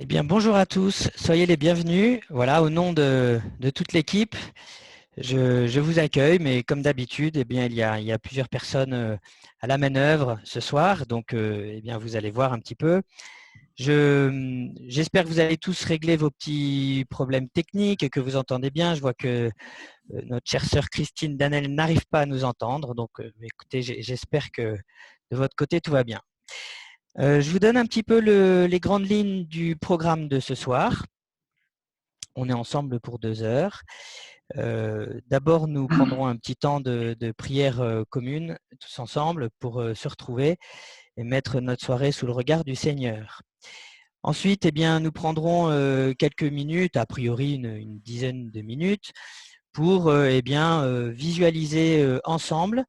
Eh bien, bonjour à tous, soyez les bienvenus. Voilà, au nom de toute l'équipe, je vous accueille, mais comme d'habitude, eh bien, il y a plusieurs personnes à la manœuvre ce soir, donc eh bien, vous allez voir un petit peu. J'espère que vous allez tous régler vos petits problèmes techniques et que vous entendez bien. Je vois que notre chère sœur Christine Danel n'arrive pas à nous entendre, donc écoutez, j'espère que de votre côté, tout va bien. Je vous donne un petit peu les grandes lignes du programme de ce soir. On est ensemble pour 2 heures. D'abord, nous prendrons un petit temps de prière commune, tous ensemble, pour se retrouver et mettre notre soirée sous le regard du Seigneur. Ensuite, eh bien, nous prendrons quelques minutes, a priori une dizaine de minutes, pour eh bien, visualiser ensemble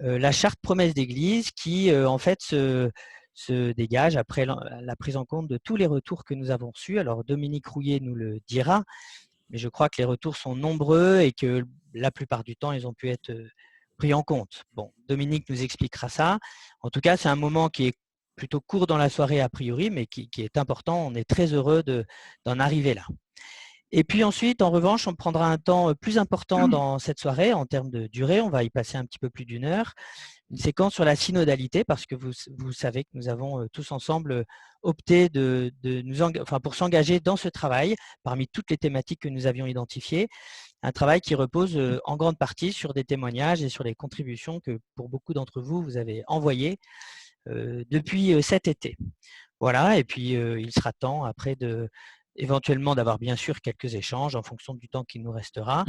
la charte promesse d'église qui, en fait, se dégage après la prise en compte de tous les retours que nous avons reçus. Alors, Dominique Rouillet nous le dira, mais je crois que les retours sont nombreux et que la plupart du temps, ils ont pu être pris en compte. Bon, Dominique nous expliquera ça. En tout cas, c'est un moment qui est plutôt court dans la soirée a priori, mais qui est important. On est très heureux d'en arriver là. Et puis ensuite, en revanche, on prendra un temps plus important dans cette soirée en termes de durée. On va y passer un petit peu plus d'une heure. Une séquence sur la synodalité, parce que vous savez que nous avons tous ensemble opté pour s'engager dans ce travail, parmi toutes les thématiques que nous avions identifiées, un travail qui repose en grande partie sur des témoignages et sur les contributions que pour beaucoup d'entre vous, vous avez envoyées depuis cet été. Voilà, et puis il sera temps après éventuellement d'avoir bien sûr quelques échanges en fonction du temps qui nous restera,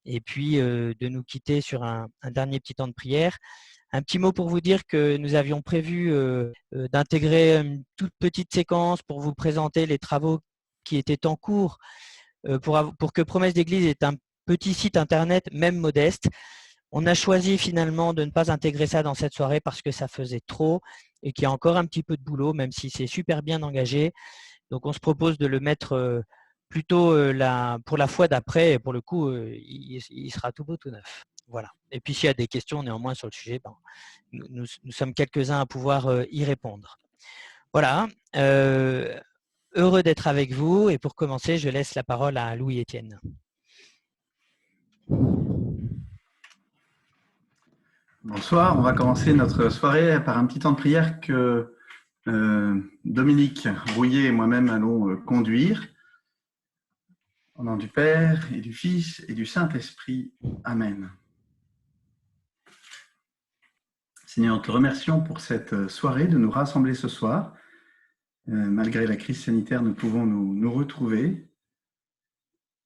et puis de nous quitter sur un dernier petit temps de prière. Un petit mot pour vous dire que nous avions prévu d'intégrer une toute petite séquence pour vous présenter les travaux qui étaient en cours pour que Promesse d'Église ait un petit site internet, même modeste. On a choisi finalement de ne pas intégrer ça dans cette soirée parce que ça faisait trop et qu'il y a encore un petit peu de boulot, même si c'est super bien engagé. Donc on se propose de le mettre plutôt pour la fois d'après, et pour le coup, il sera tout beau, tout neuf. Voilà. Et puis s'il y a des questions néanmoins sur le sujet, nous sommes quelques-uns à pouvoir y répondre. Voilà. Heureux d'être avec vous, et pour commencer, je laisse la parole à Louis-Étienne. Bonsoir, on va commencer notre soirée par un petit temps de prière que Dominique Rouillet et moi-même allons conduire. Au nom du Père et du Fils et du Saint-Esprit. Amen. Seigneur, nous te remercions pour cette soirée, de nous rassembler ce soir. Malgré la crise sanitaire, nous pouvons nous retrouver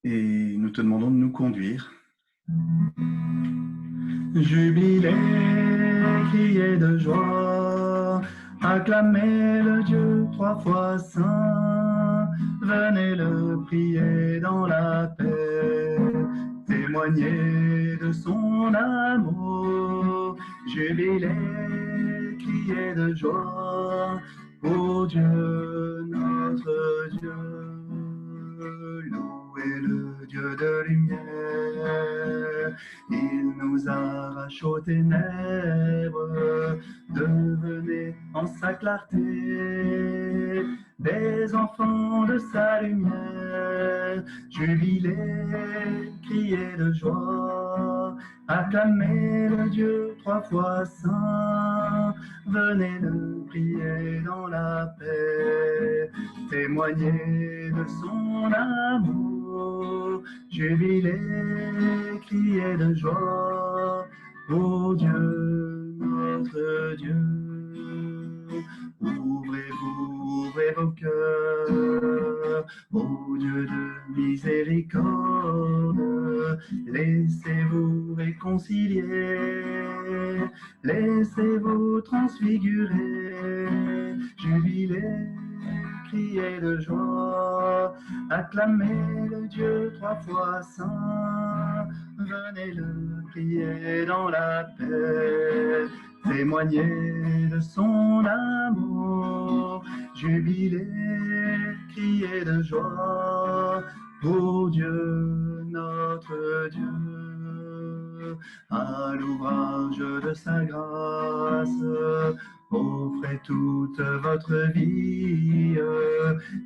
et nous te demandons de nous conduire. Jubilez, criez de joie, acclamez le Dieu 3 fois saint, venez le prier dans la paix, témoignez de son amour. Jubilez, criez de joie, ô Dieu, notre Dieu. Louez le Dieu de lumière, il nous arrache aux ténèbres, devenez en sa clarté des enfants de sa lumière. Jubilez, criez de joie, acclamez le Dieu 3 fois saint, venez le prier dans la paix, témoignez de son amour. Jubilez, criez de joie, ô Dieu, notre Dieu. Ouvrez vos cœurs, ô Dieu de miséricorde, laissez-vous réconcilier, laissez-vous transfigurer. Jubilez, criez de joie, acclamez le Dieu 3 fois saint, venez le prier dans la paix, témoignez de son amour. Jubilez, criez de joie, ô Dieu, notre Dieu. À l'ouvrage de sa grâce, offrez toute votre vie,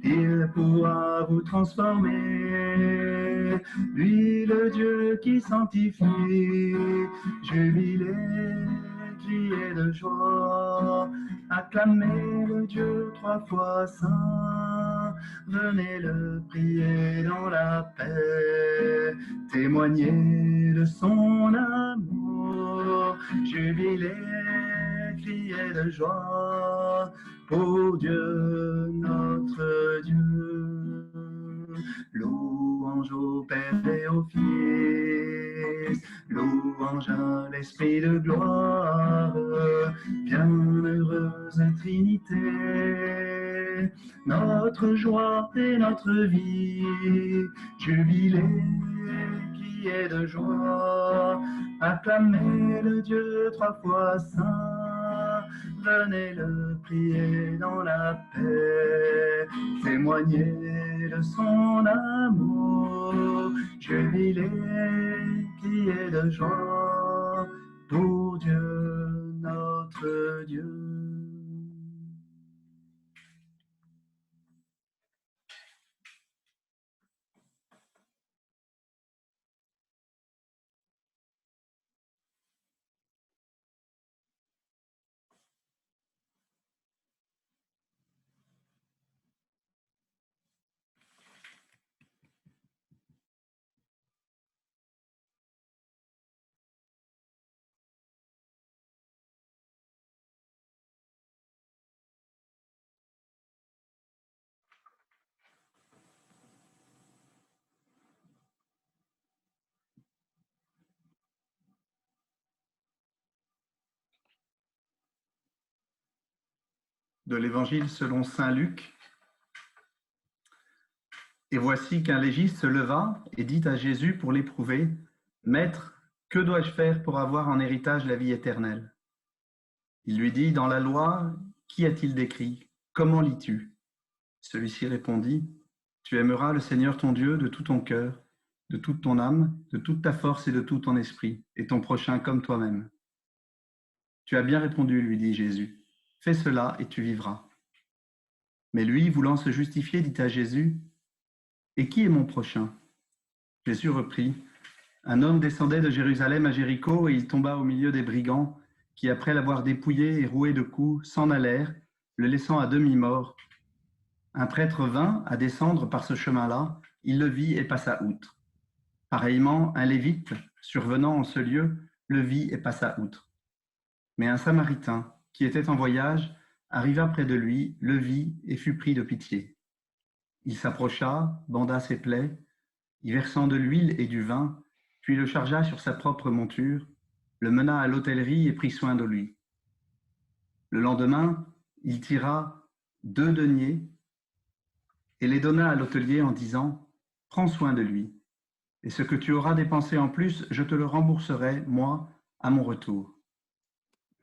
il pourra vous transformer. Lui, le Dieu qui sanctifie, jubilé, criez de joie, acclamez le Dieu 3 fois saint, venez le prier dans la paix, témoignez de son amour, jubilé, criez de joie, pour Dieu, notre Dieu. Louange au Père et au Fils, louange à l'Esprit de gloire, bienheureuse Trinité, notre joie et notre vie, jubilé, qui est de joie, acclamez le Dieu 3 fois saint, venez le prier dans la paix, témoignez de son amour, jubilé, qui est de joie, pour Dieu, notre Dieu. De l'Évangile selon saint Luc. Et voici qu'un légiste se leva et dit à Jésus pour l'éprouver, « Maître, que dois-je faire pour avoir en héritage la vie éternelle ?» Il lui dit, « Dans la loi, qu'y a-t-il décrit? Comment lis-tu » Celui-ci répondit, « Tu aimeras le Seigneur ton Dieu de tout ton cœur, de toute ton âme, de toute ta force et de tout ton esprit, et ton prochain comme toi-même. » « Tu as bien répondu, lui dit Jésus. Fais cela et tu vivras. » Mais lui, voulant se justifier, dit à Jésus, « Et qui est mon prochain ?» Jésus reprit, « Un homme descendait de Jérusalem à Jéricho et il tomba au milieu des brigands qui, après l'avoir dépouillé et roué de coups, s'en allèrent, le laissant à demi-mort. Un prêtre vint à descendre par ce chemin-là, il le vit et passa outre. Pareillement, un lévite, survenant en ce lieu, le vit et passa outre. Mais un Samaritain, qui était en voyage, arriva près de lui, le vit et fut pris de pitié. Il s'approcha, banda ses plaies, y versant de l'huile et du vin, puis le chargea sur sa propre monture, le mena à l'hôtellerie et prit soin de lui. Le lendemain, il tira 2 deniers et les donna à l'hôtelier en disant « Prends soin de lui, et ce que tu auras dépensé en plus, je te le rembourserai, moi, à mon retour. »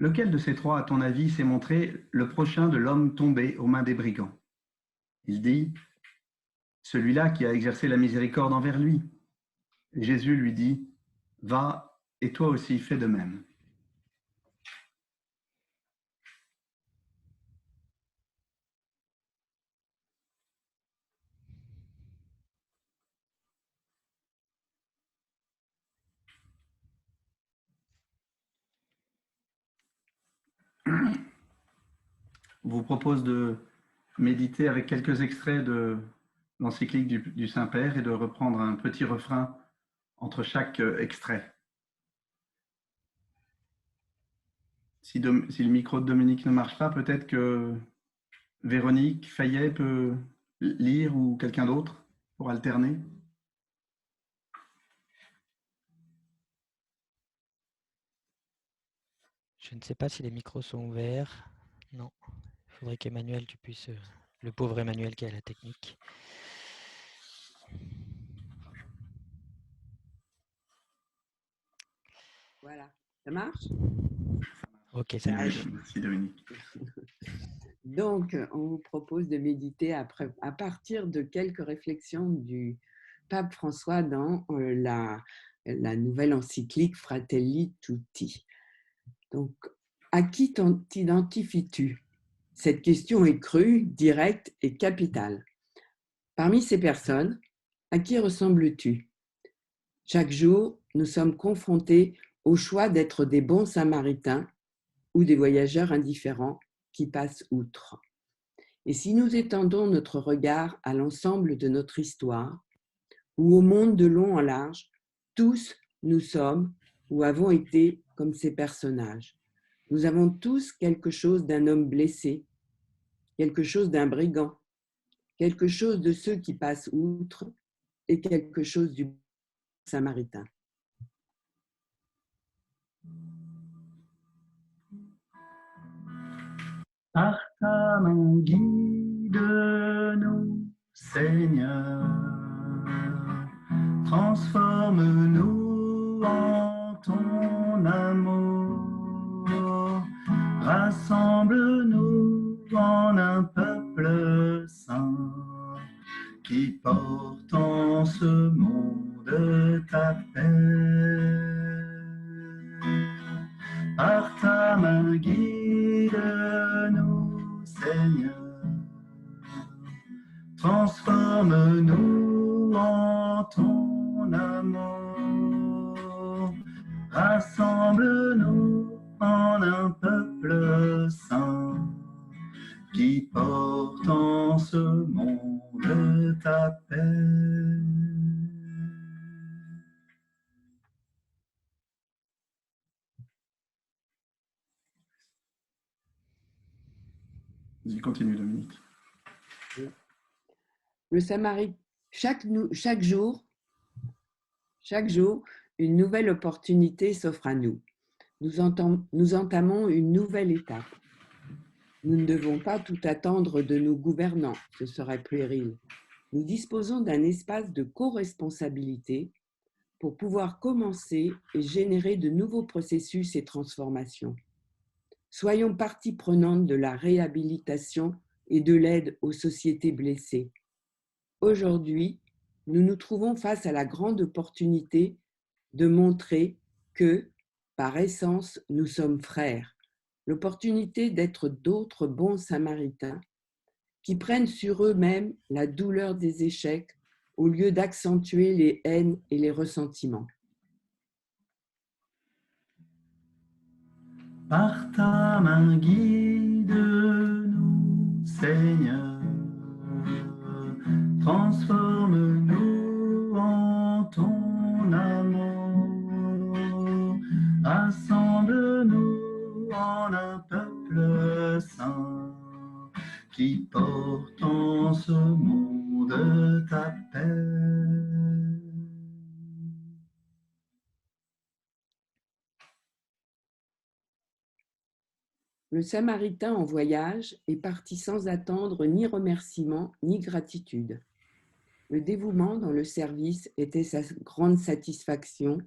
Lequel de ces 3, à ton avis, s'est montré le prochain de l'homme tombé aux mains des brigands? Il dit, celui-là qui a exercé la miséricorde envers lui. Et Jésus lui dit, va, et toi aussi fais de même. Je vous propose de méditer avec quelques extraits de l'encyclique du Saint-Père et de reprendre un petit refrain entre chaque extrait. Si le micro de Dominique ne marche pas, peut-être que Véronique Fayet peut lire ou quelqu'un d'autre pour alterner. Je ne sais pas si les micros sont ouverts. Non. Il faudrait qu'Emmanuel, tu puisses... le pauvre Emmanuel qui a la technique. Voilà. Ça marche? Ok, ça marche. Merci Dominique. Donc, on vous propose de méditer à partir de quelques réflexions du pape François dans la nouvelle encyclique Fratelli Tutti. Donc, à qui t'identifies-tu? Cette question est crue, directe et capitale. Parmi ces personnes, à qui ressembles-tu? Chaque jour, nous sommes confrontés au choix d'être des bons samaritains ou des voyageurs indifférents qui passent outre. Et si nous étendons notre regard à l'ensemble de notre histoire, ou au monde de long en large, tous nous sommes ou avons été comme ces personnages. Nous avons tous quelque chose d'un homme blessé, quelque chose d'un brigand, quelque chose de ceux qui passent outre et quelque chose du samaritain. Par ta main guide-nous, Seigneur, transforme-nous en ton amour, rassemble-nous en un peuple saint qui porte en ce monde ta paix. Par ta main guide-nous, Seigneur, transforme-nous en ton amour, rassemble-nous en un peuple saint qui porte en ce monde ta paix. Vas-y, continue, Dominique. Le Samaritain, chaque jour, une nouvelle opportunité s'offre à nous. Nous entamons une nouvelle étape. Nous ne devons pas tout attendre de nos gouvernants, ce serait puéril. Nous disposons d'un espace de co-responsabilité pour pouvoir commencer et générer de nouveaux processus et transformations. Soyons partie prenante de la réhabilitation et de l'aide aux sociétés blessées. Aujourd'hui, nous nous trouvons face à la grande opportunité de montrer que, par essence, nous sommes frères. L'opportunité d'être d'autres bons samaritains qui prennent sur eux-mêmes la douleur des échecs au lieu d'accentuer les haines et les ressentiments. Par ta main guide-nous, Seigneur, transforme-nous en ton amour, rassemble-nous en un peuple saint qui porte en ce monde ta paix. Le Samaritain en voyage est parti sans attendre ni remerciement ni gratitude. Le dévouement dans le service était sa grande satisfaction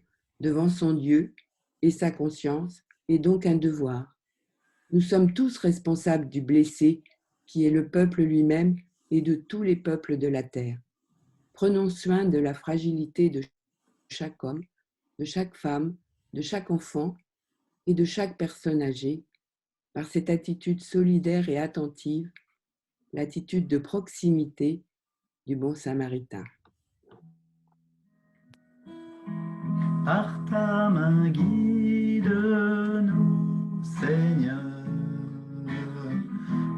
devant son Dieu et sa conscience, et donc un devoir. Nous sommes tous responsables du blessé qui est le peuple lui-même et de tous les peuples de la terre. Prenons soin de la fragilité de chaque homme, de chaque femme, de chaque enfant et de chaque personne âgée par cette attitude solidaire et attentive, l'attitude de proximité du bon samaritain. Par ta main guide-nous, Seigneur,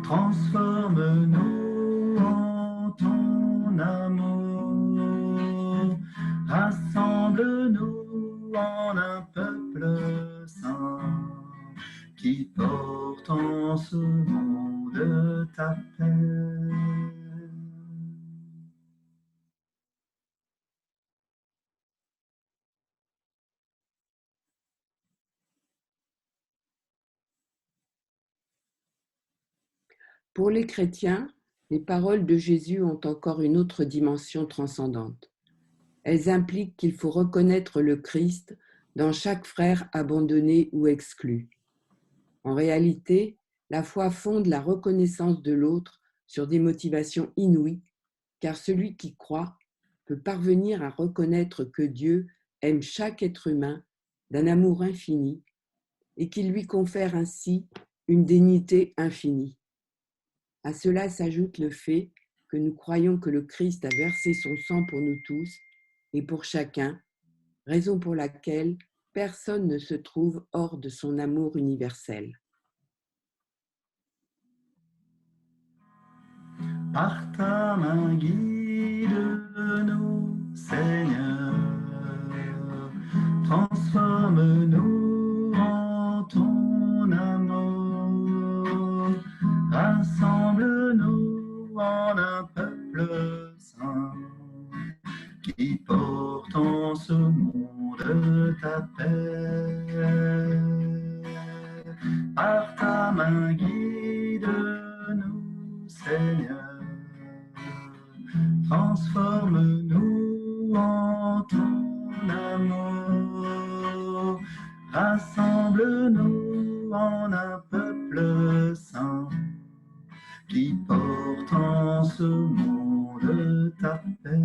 transforme-nous en ton amour, rassemble-nous en un peuple saint qui porte en ce monde ta paix. Pour les chrétiens, les paroles de Jésus ont encore une autre dimension transcendante. Elles impliquent qu'il faut reconnaître le Christ dans chaque frère abandonné ou exclu. En réalité, la foi fonde la reconnaissance de l'autre sur des motivations inouïes, car celui qui croit peut parvenir à reconnaître que Dieu aime chaque être humain d'un amour infini et qu'il lui confère ainsi une dignité infinie. À cela s'ajoute le fait que nous croyons que le Christ a versé son sang pour nous tous et pour chacun, raison pour laquelle personne ne se trouve hors de son amour universel. Par ta main guide-nous, Seigneur, transforme-nous en ton amour, rassemble-nous en un peuple saint, qui porte en ce monde ta paix. Par ta main guide-nous, Seigneur, transforme-nous en ton amour, rassemble-nous en un peuple saint, qui porte en ce monde ta paix.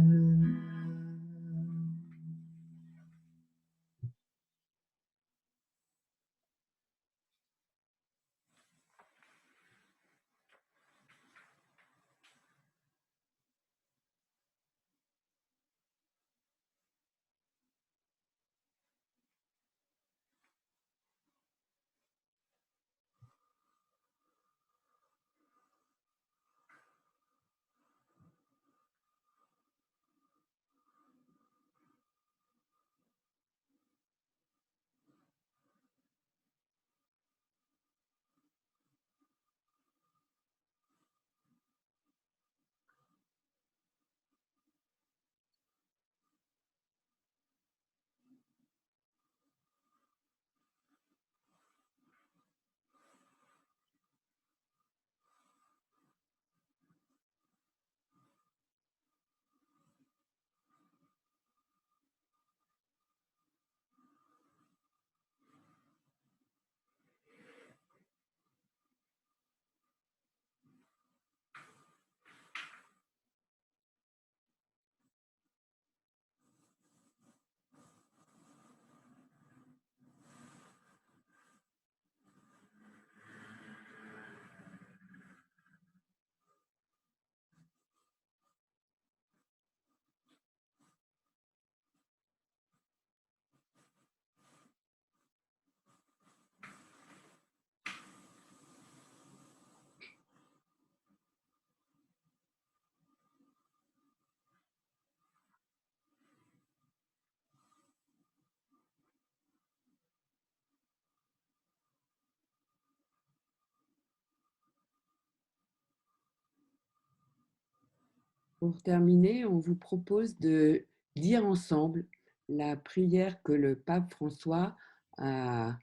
Pour terminer, on vous propose de dire ensemble la prière que le pape François a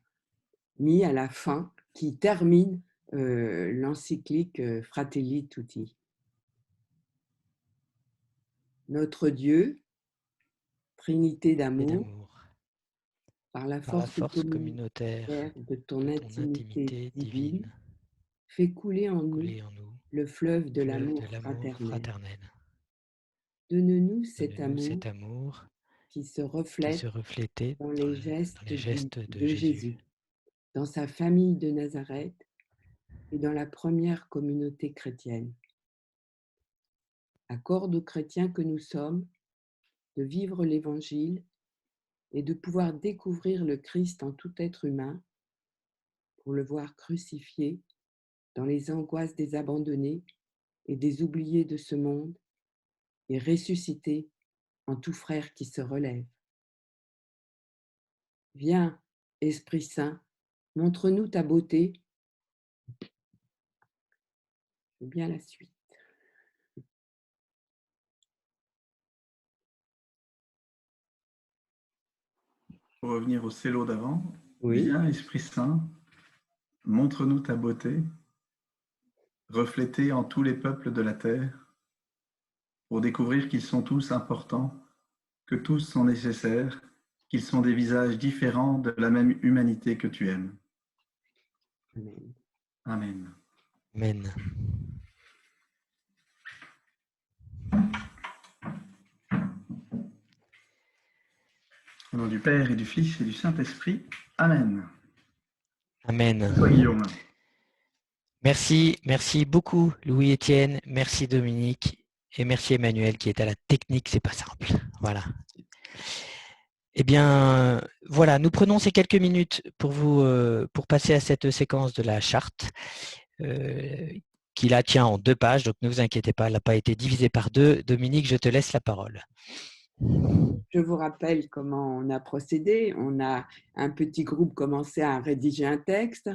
mis à la fin, qui termine l'encyclique Fratelli Tutti. Notre Dieu, Trinité d'amour, par la force communautaire de ton intimité divine, fais couler en nous le fleuve de l'amour fraternel. Donne-nous cet amour qui se reflète dans les gestes de Jésus, dans sa famille de Nazareth et dans la première communauté chrétienne. Accorde aux chrétiens que nous sommes de vivre l'Évangile et de pouvoir découvrir le Christ en tout être humain pour le voir crucifié dans les angoisses des abandonnés et des oubliés de ce monde et ressuscité en tout frère qui se relève. Viens, Esprit Saint, montre-nous ta beauté. Je veux bien la suite. Pour revenir au cello d'avant, Oui. Viens, Esprit Saint, montre-nous ta beauté, reflétée en tous les peuples de la terre, pour découvrir qu'ils sont tous importants, que tous sont nécessaires, qu'ils sont des visages différents de la même humanité que tu aimes. Amen. Amen. Amen. Au nom du Père et du Fils et du Saint-Esprit. Amen. Amen. Toi, Guillaume. Merci beaucoup Louis-Étienne, merci Dominique. Et merci Emmanuel qui est à la technique, c'est pas simple. Voilà. Eh bien, voilà, nous prenons ces quelques minutes pour passer à cette séquence de la charte qui la tient en 2 pages, donc ne vous inquiétez pas, elle n'a pas été divisée par 2. Dominique, je te laisse la parole. Je vous rappelle comment on a procédé. On a un petit groupe commencé à rédiger un texte.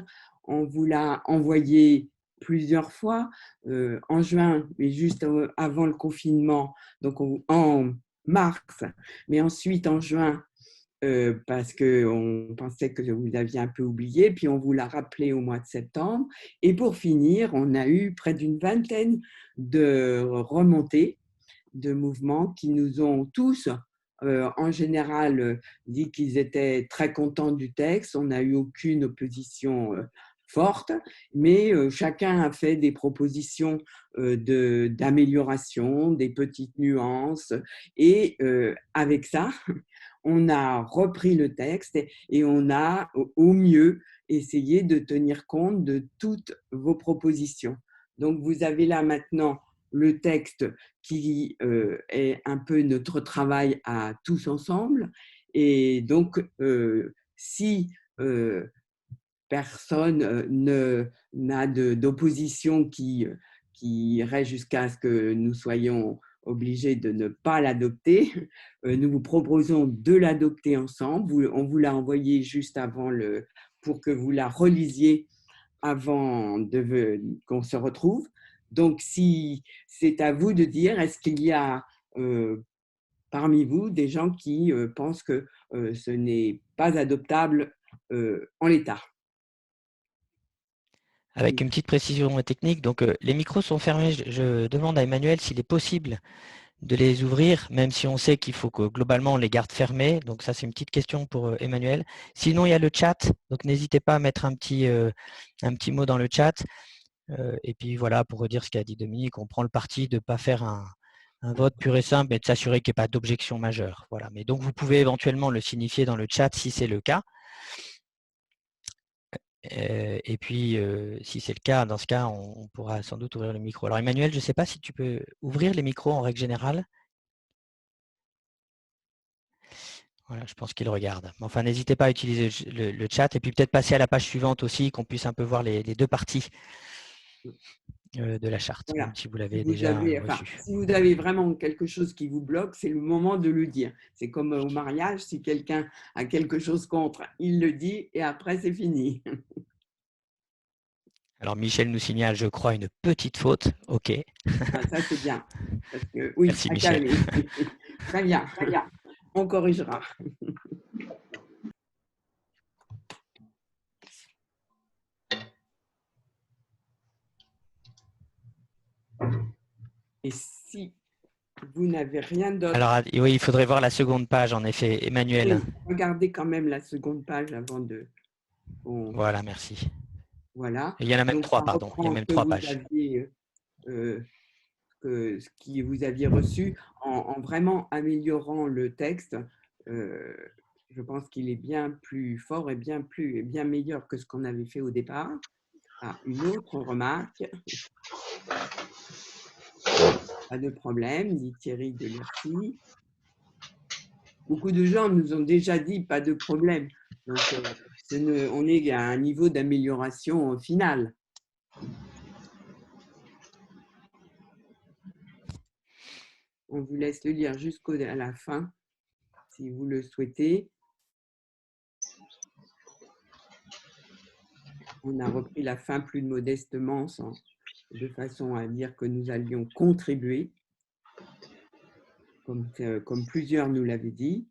On vous l'a envoyé plusieurs fois en juin, mais juste avant le confinement, donc en mars, mais ensuite en juin, parce qu'on pensait que vous l'aviez un peu oublié, puis on vous l'a rappelé au mois de septembre. Et pour finir, on a eu près d'une vingtaine de remontées de mouvements qui nous ont tous, en général, dit qu'ils étaient très contents du texte. On n'a eu aucune opposition forte, mais chacun a fait des propositions d'amélioration, des petites nuances. Et avec ça, on a repris le texte et on a au mieux essayé de tenir compte de toutes vos propositions. Donc, vous avez là maintenant le texte qui est un peu notre travail à tous ensemble. Et donc, si personne n'a d'opposition qui irait jusqu'à ce que nous soyons obligés de ne pas l'adopter, nous vous proposons de l'adopter ensemble. On vous l'a envoyé juste avant pour que vous la relisiez avant qu'on se retrouve. Donc, si c'est à vous de dire, est-ce qu'il y a parmi vous des gens qui pensent que ce n'est pas adoptable en l'état? Avec une petite précision technique, donc les micros sont fermés. Je demande à Emmanuel s'il est possible de les ouvrir, même si on sait qu'il faut que globalement on les garde fermés. Donc ça, c'est une petite question pour Emmanuel. Sinon, il y a le chat, donc n'hésitez pas à mettre un petit mot dans le chat. Et puis voilà, pour redire ce qu'a dit Dominique, on prend le parti de ne pas faire un vote pur et simple, mais de s'assurer qu'il n'y ait pas d'objection majeure. Voilà. Mais donc, vous pouvez éventuellement le signifier dans le chat si c'est le cas. Et puis, si c'est le cas, dans ce cas, on pourra sans doute ouvrir le micro. Alors Emmanuel, je ne sais pas si tu peux ouvrir les micros en règle générale. Voilà, je pense qu'il regarde. Enfin, n'hésitez pas à utiliser le chat et puis peut-être passer à la page suivante aussi, qu'on puisse un peu voir les 2 parties de la charte, Voilà. même si vous l'avez déjà reçu. Si vous avez vraiment quelque chose qui vous bloque, c'est le moment de le dire. C'est comme au mariage, si quelqu'un a quelque chose contre, il le dit et après c'est fini. Alors Michel nous signale, je crois, une petite faute. OK. Ah, ça c'est bien. Parce que, oui, Merci Michel. Très bien. On corrigera. Et si vous n'avez rien d'autre… Alors oui, il faudrait voir la seconde page, en effet. Emmanuel. Oui, regardez quand même la seconde page avant de… Voilà, merci. Voilà. Et il y en a même Donc, 3, pardon. Il y a même 3 pages. Ce que vous aviez reçu en vraiment améliorant le texte. Je pense qu'il est bien plus fort et bien meilleur que ce qu'on avait fait au départ. Ah, une autre remarque. Pas de problème, dit Thierry de Lercy. Beaucoup de gens nous ont déjà dit pas de problème. Donc, on est à un niveau d'amélioration final. On vous laisse le lire jusqu'à la fin, si vous le souhaitez. On a repris la fin plus modestement, de façon à dire que nous allions contribuer, comme plusieurs nous l'avaient dit.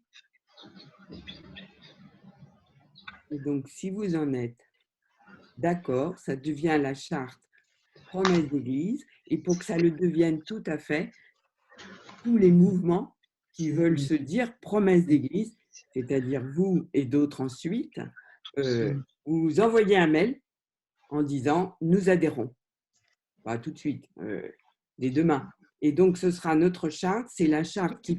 Et donc, si vous en êtes d'accord, ça devient la charte promesse d'Église. Et pour que ça le devienne tout à fait, tous les mouvements qui veulent se dire promesse d'Église, c'est-à-dire vous et d'autres ensuite, vous envoyez un mail en disant « nous adhérons ». Pas tout de suite, dès demain. Et donc, ce sera notre charte, c'est la charte qui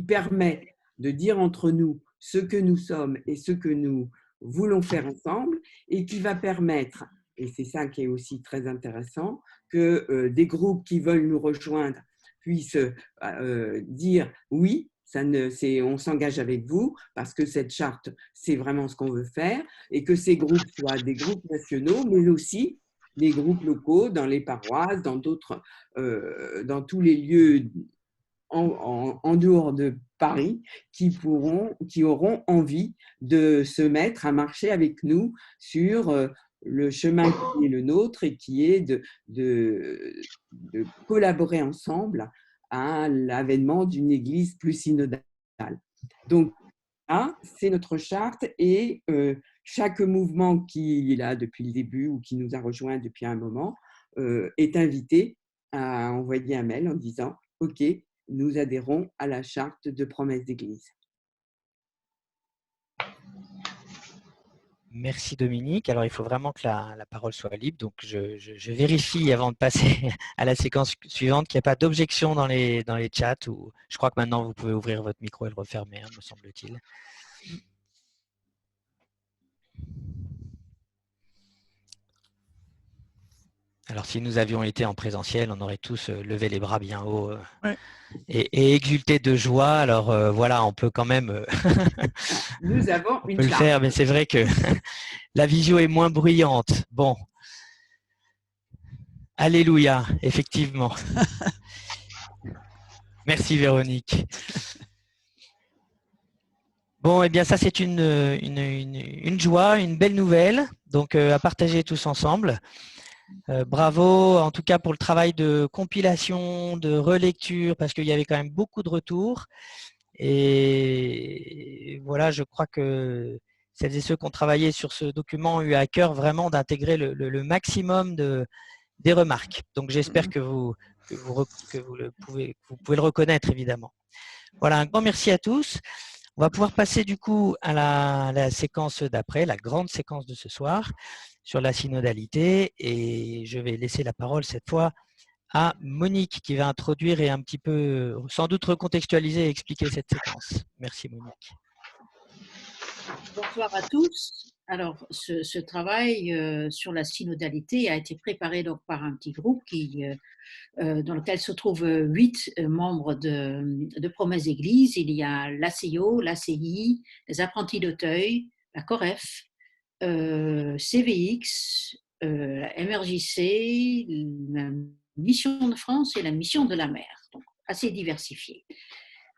permet de dire entre nous ce que nous sommes et ce que nous voulons faire ensemble, et qui va permettre, et c'est ça qui est aussi très intéressant, que des groupes qui veulent nous rejoindre puisse dire oui, on s'engage avec vous parce que cette charte, c'est vraiment ce qu'on veut faire, et que ces groupes soient des groupes nationaux, mais aussi des groupes locaux dans les paroisses, dans tous les lieux en dehors de Paris qui auront envie de se mettre à marcher avec nous sur le chemin qui est le nôtre et qui est de collaborer ensemble à l'avènement d'une Église plus synodale. Donc, là, c'est notre charte, et chaque mouvement qui est là depuis le début ou qui nous a rejoints depuis un moment est invité à envoyer un mail en disant « Ok, nous adhérons à la charte de promesse d'Église ». Merci Dominique. Alors il faut vraiment que la parole soit libre, donc je vérifie avant de passer à la séquence suivante qu'il n'y a pas d'objection dans les chats. Ou je crois que maintenant vous pouvez ouvrir votre micro et le refermer, me semble-t-il. Alors si nous avions été en présentiel, on aurait tous levé les bras bien haut et exulté de joie. Alors voilà, on peut quand même nous avons on peut le faire, mais c'est vrai que la visio est moins bruyante. Bon. Alléluia, effectivement. Merci Véronique. Bon, eh bien ça c'est une joie, une belle nouvelle, donc à partager tous ensemble. Bravo en tout cas pour le travail de compilation, de relecture, parce qu'il y avait quand même beaucoup de retours. Et voilà, je crois que celles et ceux qui ont travaillé sur ce document ont eu à cœur vraiment d'intégrer le maximum des remarques. Donc j'espère que vous pouvez le reconnaître évidemment. Voilà, un grand merci à tous. On va pouvoir passer du coup à la séquence d'après, la grande séquence de ce soir sur la synodalité, et je vais laisser la parole cette fois à Monique qui va introduire et un petit peu, sans doute recontextualiser et expliquer cette séquence. Merci Monique. Bonsoir à tous. Alors, ce travail sur la synodalité a été préparé donc par un petit groupe dans lequel se trouvent 8 membres de Promesse d'Église. Il y a l'ACIO, l'ACI, les apprentis d'Auteuil, la COREF, CVX, la MRJC, la Mission de France et la Mission de la Mer, donc assez diversifié.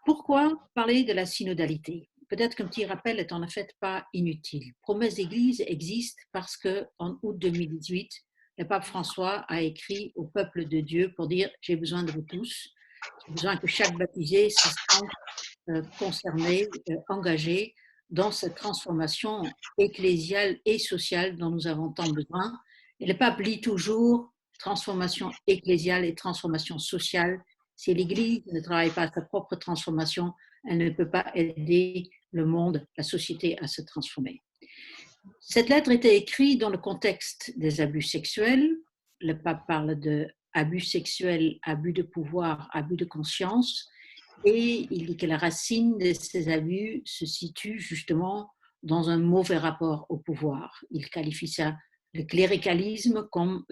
Pourquoi parler de la synodalité ? Peut-être qu'un petit rappel est en fait pas inutile. Promesse d'Église existe parce qu'en août 2018, le pape François a écrit au peuple de Dieu pour dire « J'ai besoin de vous tous, j'ai besoin que chaque baptisé se sente concerné, engagé dans cette transformation ecclésiale et sociale dont nous avons tant besoin. » Et le pape lit toujours « transformation ecclésiale et transformation sociale ». Si l'Église ne travaille pas à sa propre transformation, elle ne peut pas aider le monde, la société à se transformer. Cette lettre était écrite dans le contexte des abus sexuels. Le pape parle de abus sexuels, abus de pouvoir, abus de conscience, et il dit que la racine de ces abus se situe justement dans un mauvais rapport au pouvoir. Il qualifie ça, le cléricalisme, comme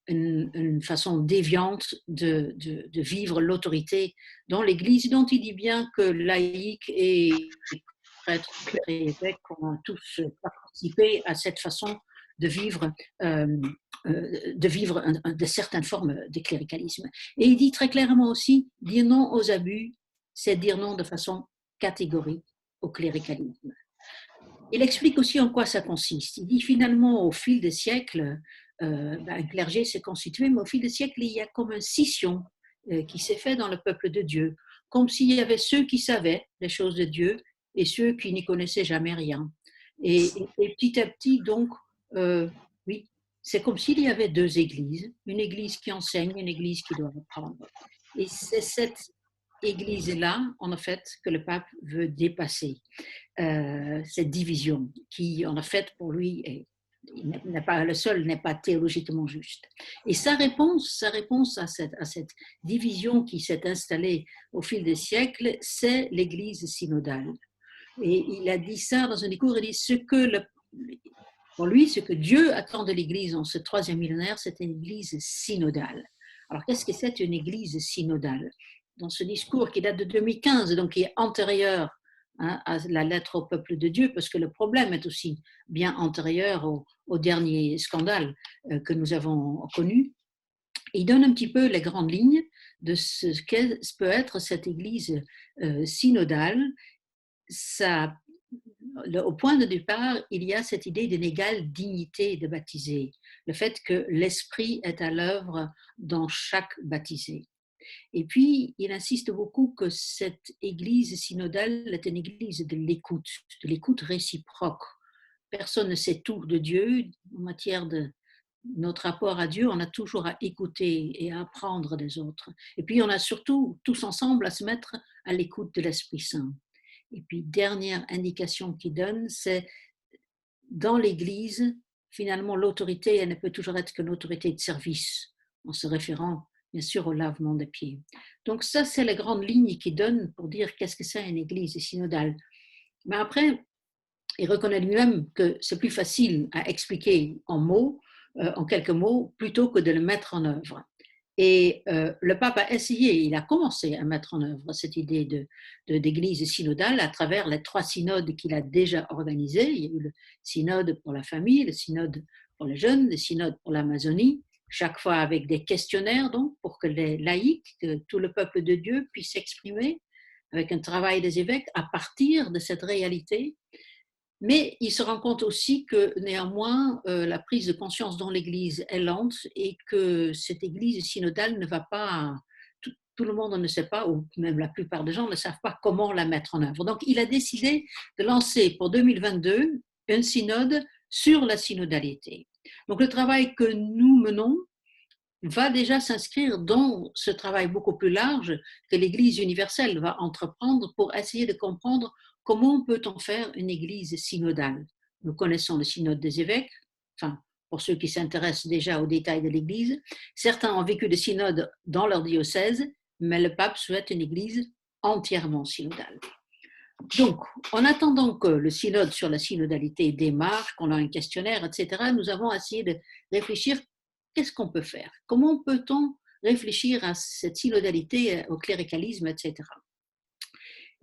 une façon déviante de vivre l'autorité dans l'Église, dont il dit bien que laïcs et prêtres et évêques ont tous participé à cette façon de vivre de certaines formes de cléricalisme. Et il dit très clairement aussi, dire non aux abus, c'est dire non de façon catégorique au cléricalisme. Il explique aussi en quoi ça consiste. Il dit finalement, au fil des siècles, un clergé s'est constitué, mais au fil des siècles, il y a comme une scission qui s'est faite dans le peuple de Dieu, comme s'il y avait ceux qui savaient les choses de Dieu et ceux qui n'y connaissaient jamais rien. Et petit à petit, donc, oui, c'est comme s'il y avait 2 églises, une église qui enseigne, une église qui doit apprendre. Et c'est cette église-là, en fait, que le pape veut dépasser, cette division qui, en fait, pour lui, n'est pas le seul, n'est pas théologiquement juste. Et sa réponse à cette division qui s'est installée au fil des siècles, c'est l'Église synodale. Et il a dit ça dans un discours, il dit pour lui, ce que Dieu attend de l'Église en ce 3e millénaire, c'est une Église synodale. Alors, qu'est-ce que c'est une église synodale? Dans ce discours qui date de 2015, donc qui est antérieur à la lettre au peuple de Dieu, parce que le problème est aussi bien antérieur au dernier scandale que nous avons connu. Il donne un petit peu les grandes lignes de ce que peut être cette église synodale. Au point de départ, il y a cette idée d'une égale dignité de baptisé, le fait que l'esprit est à l'œuvre dans chaque baptisé. Et puis, il insiste beaucoup que cette église synodale est une église de l'écoute réciproque. Personne ne sait tout de Dieu. En matière de notre rapport à Dieu, on a toujours à écouter et à apprendre des autres. Et puis, on a surtout tous ensemble à se mettre à l'écoute de l'Esprit Saint. Et puis, dernière indication qu'il donne, c'est dans l'Église, finalement, l'autorité, elle ne peut toujours être qu'une autorité de service, en se référant, bien sûr, au lavement des pieds. Donc ça, c'est les grandes lignes qu'il donne pour dire qu'est-ce que c'est une Église synodale. Mais après, il reconnaît lui-même que c'est plus facile à expliquer en quelques mots, plutôt que de le mettre en œuvre. Et le pape a essayé, il a commencé à mettre en œuvre cette idée d'église synodale à travers les 3 synodes qu'il a déjà organisés. Il y a eu le synode pour la famille, le synode pour les jeunes, le synode pour l'Amazonie, chaque fois avec des questionnaires donc, pour que les laïcs, que tout le peuple de Dieu puisse s'exprimer, avec un travail des évêques à partir de cette réalité. Mais il se rend compte aussi que néanmoins, la prise de conscience dans l'Église est lente et que cette Église synodale ne va pas, tout le monde ne sait pas, ou même la plupart des gens ne savent pas comment la mettre en œuvre. Donc il a décidé de lancer pour 2022 un synode sur la synodalité. Donc le travail que nous menons va déjà s'inscrire dans ce travail beaucoup plus large que l'Église universelle va entreprendre pour essayer de comprendre comment peut-on faire une église synodale. Nous connaissons le synode des évêques, enfin, pour ceux qui s'intéressent déjà aux détails de l'église. Certains ont vécu des synodes dans leur diocèse, mais le pape souhaite une église entièrement synodale. Donc, en attendant que le synode sur la synodalité démarre, qu'on a un questionnaire, etc., nous avons essayé de réfléchir qu'est-ce qu'on peut faire, comment peut-on réfléchir à cette synodalité, au cléricalisme, etc.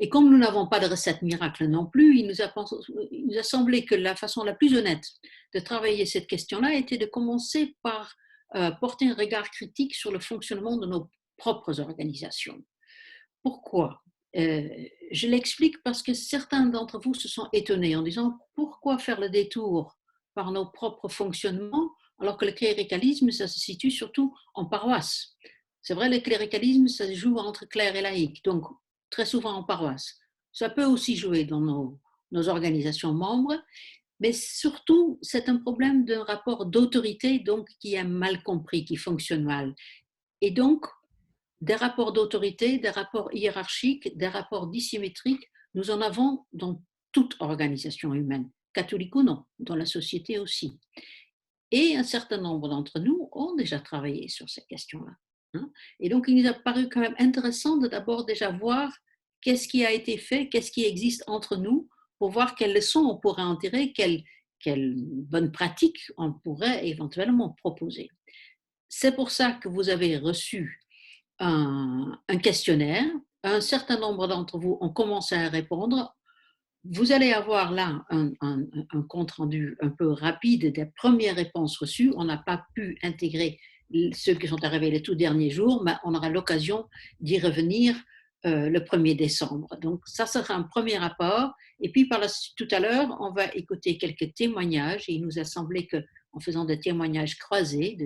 Et comme nous n'avons pas de recette miracle non plus, il nous a semblé que la façon la plus honnête de travailler cette question-là était de commencer par porter un regard critique sur le fonctionnement de nos propres organisations. Pourquoi ? Je l'explique parce que certains d'entre vous se sont étonnés en disant pourquoi faire le détour par nos propres fonctionnements alors que le cléricalisme, ça se situe surtout en paroisse. C'est vrai, le cléricalisme, ça se joue entre clercs et laïcs, donc très souvent en paroisse. Ça peut aussi jouer dans nos organisations membres, mais surtout, c'est un problème d'un rapport d'autorité donc, qui est mal compris, qui fonctionne mal. Et donc, des rapports d'autorité, des rapports hiérarchiques, des rapports dissymétriques, nous en avons dans toute organisation humaine, catholique ou non, dans la société aussi. Et un certain nombre d'entre nous ont déjà travaillé sur ces questions-là. Et donc, il nous a paru quand même intéressant de d'abord déjà voir qu'est-ce qui a été fait, qu'est-ce qui existe entre nous, pour voir quelles leçons on pourrait en tirer, quelles bonnes pratiques on pourrait éventuellement proposer. C'est pour ça que vous avez reçu un questionnaire. Un certain nombre d'entre vous ont commencé à répondre. Vous allez avoir là un compte-rendu un peu rapide des premières réponses reçues. On n'a pas pu intégrer ceux qui sont arrivés les tout derniers jours, mais on aura l'occasion d'y revenir le 1er décembre. Donc ça sera un premier rapport. Et puis tout à l'heure, on va écouter quelques témoignages. Et il nous a semblé qu'en faisant des témoignages croisés,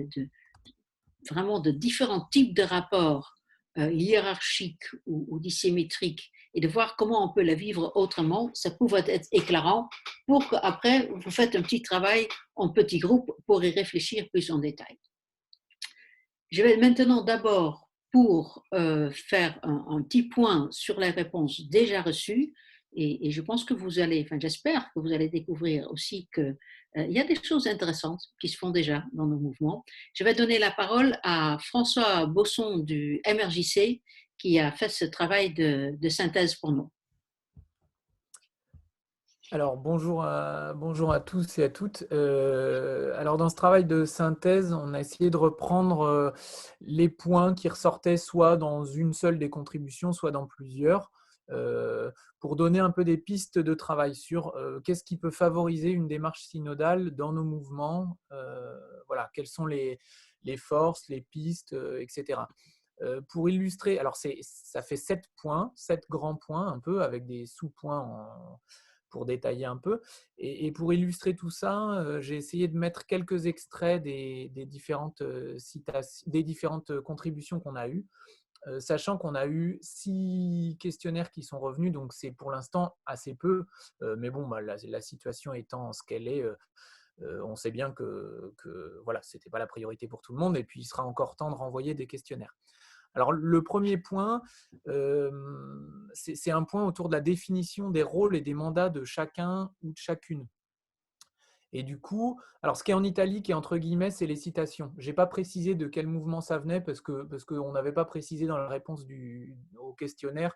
vraiment de différents types de rapports hiérarchiques ou dissymétriques, et de voir comment on peut la vivre autrement, ça pouvait être éclairant pour qu'après, vous faites un petit travail en petits groupes pour y réfléchir plus en détail. Je vais maintenant d'abord, pour faire un petit point sur les réponses déjà reçues, et je pense que vous allez, enfin j'espère que vous allez découvrir aussi qu'il y a des choses intéressantes qui se font déjà dans nos mouvements. Je vais donner la parole à François Bosson du MRJC qui a fait ce travail de synthèse pour nous. Alors, bonjour à tous et à toutes. Alors, dans ce travail de synthèse, on a essayé de reprendre les points qui ressortaient soit dans une seule des contributions, soit dans plusieurs, pour donner un peu des pistes de travail sur qu'est-ce qui peut favoriser une démarche synodale dans nos mouvements, voilà, quelles sont les forces, les pistes, etc. Pour illustrer, alors ça fait 7 points, 7 grands points un peu, avec des sous-points pour détailler un peu. Et pour illustrer tout ça, j'ai essayé de mettre quelques extraits des différentes des différentes contributions qu'on a eues, sachant qu'on a eu 6 questionnaires qui sont revenus, donc c'est pour l'instant assez peu, mais bon, bah, la situation étant ce qu'elle est, on sait bien que voilà, ce n'était pas la priorité pour tout le monde, et puis il sera encore temps de renvoyer des questionnaires. Alors, le premier point, c'est un point autour de la définition des rôles et des mandats de chacun ou de chacune. Et du coup, alors ce qui est en italique et entre guillemets, c'est les citations. Je n'ai pas précisé de quel mouvement ça venait parce qu'on n'avait pas précisé dans la réponse au questionnaire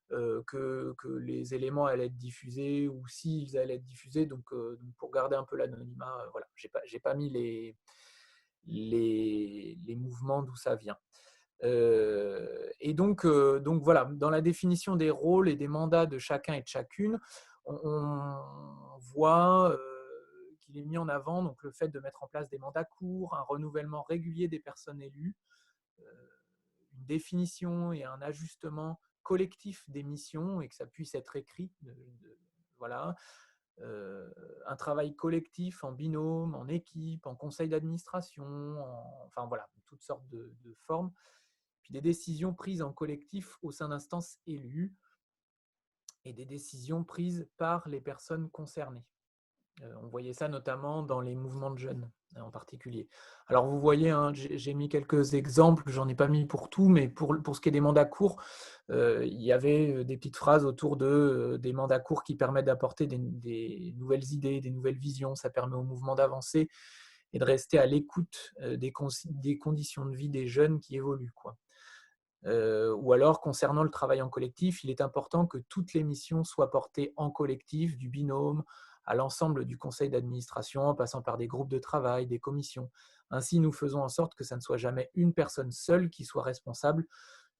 que les éléments allaient être diffusés ou s'ils allaient être diffusés. Donc, pour garder un peu l'anonymat, voilà, j'ai pas mis les mouvements d'où ça vient. Et donc voilà, dans la définition des rôles et des mandats de chacun et de chacune, on voit qu'il est mis en avant donc, le fait de mettre en place des mandats courts, un renouvellement régulier des personnes élues, une définition et un ajustement collectif des missions et que ça puisse être écrit. Voilà. Un travail collectif en binôme, en équipe, en conseil d'administration, enfin voilà, toutes sortes de formes. Puis des décisions prises en collectif au sein d'instances élues et des décisions prises par les personnes concernées. On voyait ça notamment dans les mouvements de jeunes en particulier. Alors vous voyez, hein, j'ai mis quelques exemples, j'en ai pas mis pour tout, mais pour ce qui est des mandats courts, il y avait des petites phrases autour des mandats courts qui permettent d'apporter des nouvelles idées, des nouvelles visions. Ça permet au mouvement d'avancer et de rester à l'écoute des conditions de vie des jeunes qui évoluent, quoi. Ou alors, concernant le travail en collectif, il est important que toutes les missions soient portées en collectif, du binôme à l'ensemble du conseil d'administration, en passant par des groupes de travail, des commissions. Ainsi, nous faisons en sorte que ça ne soit jamais une personne seule qui soit responsable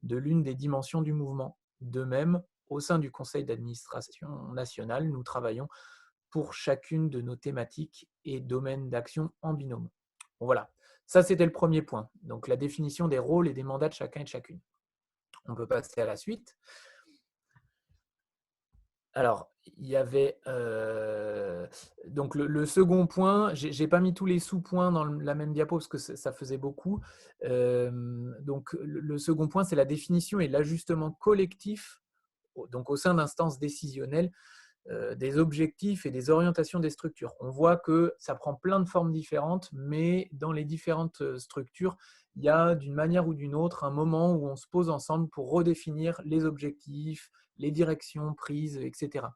de l'une des dimensions du mouvement. De même, au sein du conseil d'administration national, nous travaillons pour chacune de nos thématiques et domaines d'action en binôme. Bon, voilà, ça c'était le premier point. Donc la définition des rôles et des mandats de chacun et de chacune. On peut passer à la suite. Alors, il y avait donc le second point, je n'ai pas mis tous les sous-points dans la même diapo parce que ça faisait beaucoup. Donc, le second point, c'est la définition et l'ajustement collectif donc au sein d'instances décisionnelles des objectifs et des orientations des structures. On voit que ça prend plein de formes différentes, mais dans les différentes structures, il y a d'une manière ou d'une autre un moment où on se pose ensemble pour redéfinir les objectifs, les directions prises, etc.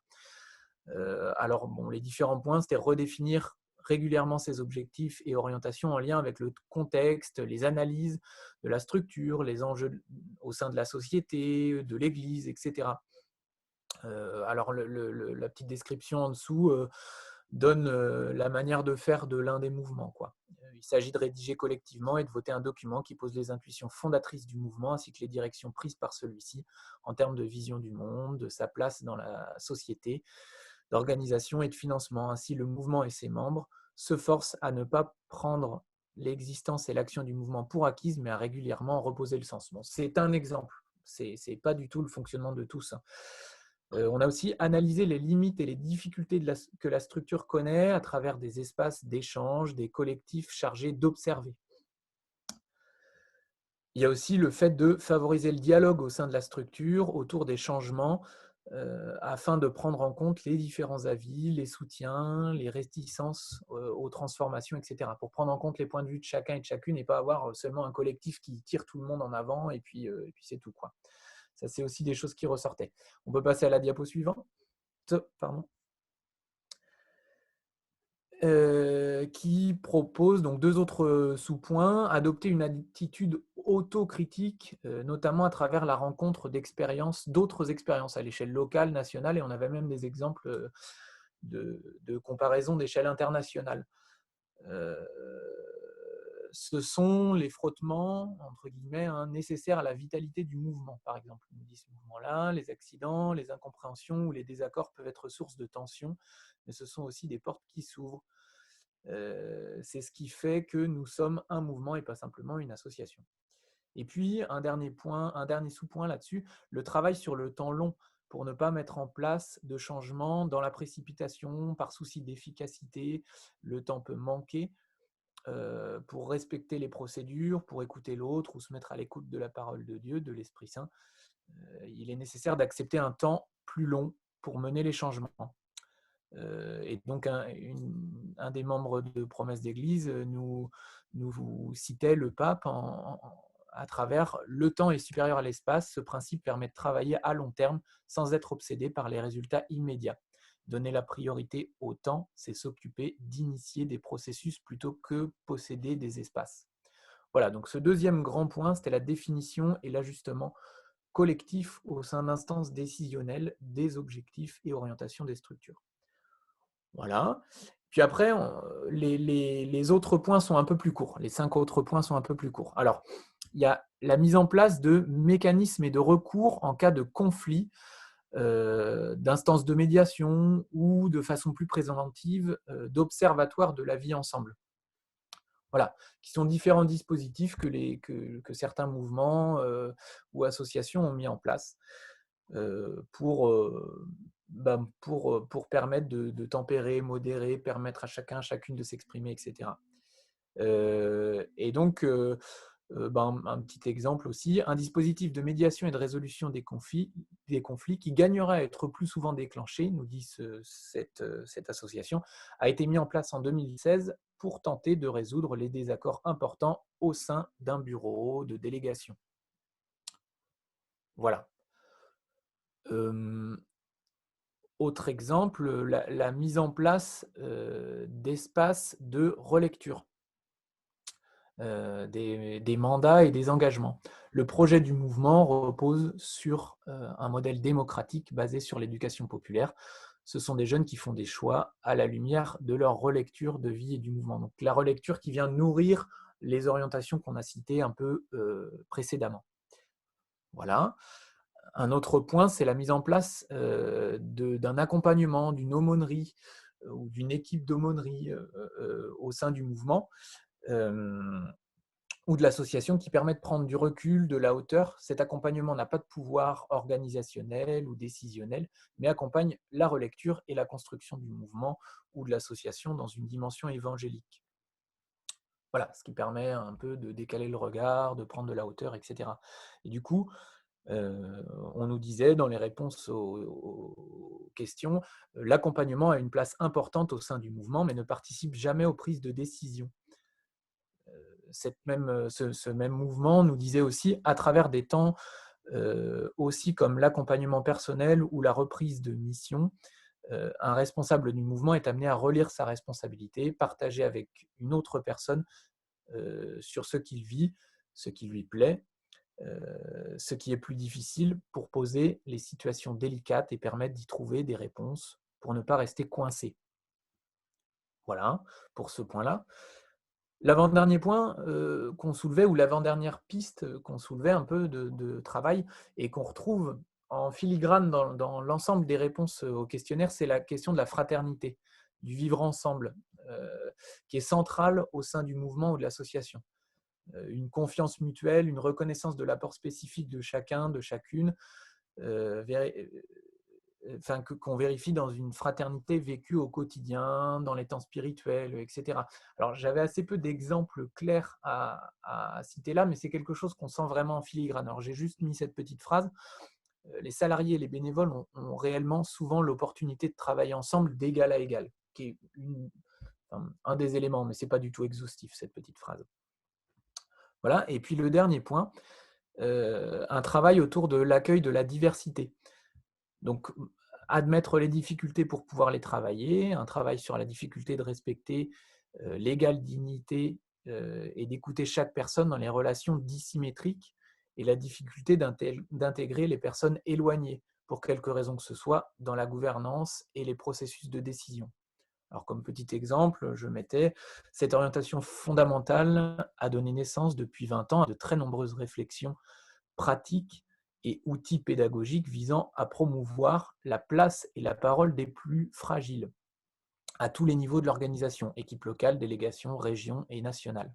Alors, bon, les différents points, c'était redéfinir régulièrement ces objectifs et orientations en lien avec le contexte, les analyses de la structure, les enjeux au sein de la société, de l'Église, etc. Alors, la petite description en dessous donne la manière de faire de l'un des mouvements, quoi. Il s'agit de rédiger collectivement et de voter un document qui pose les intuitions fondatrices du mouvement ainsi que les directions prises par celui-ci en termes de vision du monde, de sa place dans la société, d'organisation et de financement. Ainsi, le mouvement et ses membres se forcent à ne pas prendre l'existence et l'action du mouvement pour acquises, mais à régulièrement reposer le sens. Bon, c'est un exemple. C'est pas du tout le fonctionnement de tous, hein. On a aussi analysé les limites et les difficultés que la structure connaît à travers des espaces d'échange, des collectifs chargés d'observer. Il y a aussi le fait de favoriser le dialogue au sein de la structure autour des changements afin de prendre en compte les différents avis, les soutiens, les réticences aux transformations, etc. Pour prendre en compte les points de vue de chacun et de chacune et pas avoir seulement un collectif qui tire tout le monde en avant et puis c'est tout, quoi. Ça, c'est aussi des choses qui ressortaient. On peut passer à la diapo suivante. Pardon. Qui propose donc 2 autres sous-points. Adopter une attitude autocritique, notamment à travers la rencontre d'autres expériences à l'échelle locale, nationale, et on avait même des exemples de comparaison d'échelle internationale. Ce sont les frottements, entre guillemets, nécessaires à la vitalité du mouvement, par exemple. On dit ce mouvement-là, les accidents, les incompréhensions ou les désaccords peuvent être source de tension, mais ce sont aussi des portes qui s'ouvrent. C'est ce qui fait que nous sommes un mouvement et pas simplement une association. Et puis, un dernier sous-point là-dessus, le travail sur le temps long pour ne pas mettre en place de changements dans la précipitation, par souci d'efficacité. Le temps peut manquer pour respecter les procédures, pour écouter l'autre ou se mettre à l'écoute de la parole de Dieu, de l'Esprit Saint. Il est nécessaire d'accepter un temps plus long pour mener les changements. Et donc, un des membres de Promesse d'Église nous citait le pape à travers « Le temps est supérieur à l'espace ». Ce principe permet de travailler à long terme sans être obsédé par les résultats immédiats. Donner la priorité au temps, c'est s'occuper d'initier des processus plutôt que posséder des espaces. Voilà, donc ce deuxième grand point, c'était la définition et l'ajustement collectif au sein d'instances décisionnelles des objectifs et orientations des structures. Voilà. Puis après, les autres points sont un peu plus courts. Les 5 autres points sont un peu plus courts. Alors, il y a la mise en place de mécanismes et de recours en cas de conflit, d'instances de médiation ou de façon plus préventive, d'observatoires de la vie ensemble. Voilà, qui sont différents dispositifs que certains mouvements ou associations ont mis en place pour permettre de tempérer, modérer, permettre à chacune de s'exprimer, etc. Et donc, un petit exemple aussi, un dispositif de médiation et de résolution des conflits qui gagnerait à être plus souvent déclenché, nous dit cette association, a été mis en place en 2016 pour tenter de résoudre les désaccords importants au sein d'un bureau de délégation. Voilà. Autre exemple, la mise en place d'espaces de relecture des mandats et des engagements. Le projet du mouvement repose sur un modèle démocratique basé sur l'éducation populaire. Ce sont des jeunes qui font des choix à la lumière de leur relecture de vie et du mouvement. Donc la relecture qui vient nourrir les orientations qu'on a citées un peu précédemment. Voilà. Un autre point, c'est la mise en place d'un accompagnement, d'une aumônerie ou d'une équipe d'aumônerie au sein du mouvement ou de l'association qui permet de prendre du recul, de la hauteur. Cet accompagnement n'a pas de pouvoir organisationnel ou décisionnel, mais accompagne la relecture et la construction du mouvement ou de l'association dans une dimension évangélique. Voilà, ce qui permet un peu de décaler le regard, de prendre de la hauteur, etc. Et du coup, on nous disait dans les réponses aux questions, l'accompagnement a une place importante au sein du mouvement, mais ne participe jamais aux prises de décision. Ce même mouvement nous disait aussi, à travers des temps aussi comme l'accompagnement personnel ou la reprise de mission, un responsable du mouvement est amené à relire sa responsabilité, partager avec une autre personne sur ce qu'il vit, ce qui lui plaît, ce qui est plus difficile pour poser les situations délicates et permettre d'y trouver des réponses pour ne pas rester coincé. Voilà, pour ce point-là. L'avant-dernier point qu'on soulevait, ou l'avant-dernière piste qu'on soulevait un peu de travail et qu'on retrouve en filigrane dans l'ensemble des réponses au questionnaire, c'est la question de la fraternité, du vivre ensemble, qui est centrale au sein du mouvement ou de l'association. Une confiance mutuelle, une reconnaissance de l'apport spécifique de chacun, de chacune, qu'on vérifie dans une fraternité vécue au quotidien, dans les temps spirituels, etc. Alors, j'avais assez peu d'exemples clairs à citer là, mais c'est quelque chose qu'on sent vraiment en filigrane. Alors, j'ai juste mis cette petite phrase. Les salariés et les bénévoles ont réellement souvent l'opportunité de travailler ensemble d'égal à égal, qui est un des éléments, mais ce n'est pas du tout exhaustif, cette petite phrase. Voilà. Et puis, le dernier point, un travail autour de l'accueil de la diversité. Donc, admettre les difficultés pour pouvoir les travailler, un travail sur la difficulté de respecter l'égale dignité et d'écouter chaque personne dans les relations dissymétriques et la difficulté d'intégrer les personnes éloignées pour quelque raison que ce soit, dans la gouvernance et les processus de décision. Alors, comme petit exemple, je mettais cette orientation fondamentale a donné naissance depuis 20 ans à de très nombreuses réflexions pratiques et outils pédagogiques visant à promouvoir la place et la parole des plus fragiles à tous les niveaux de l'organisation, équipe locale, délégation, région et nationale.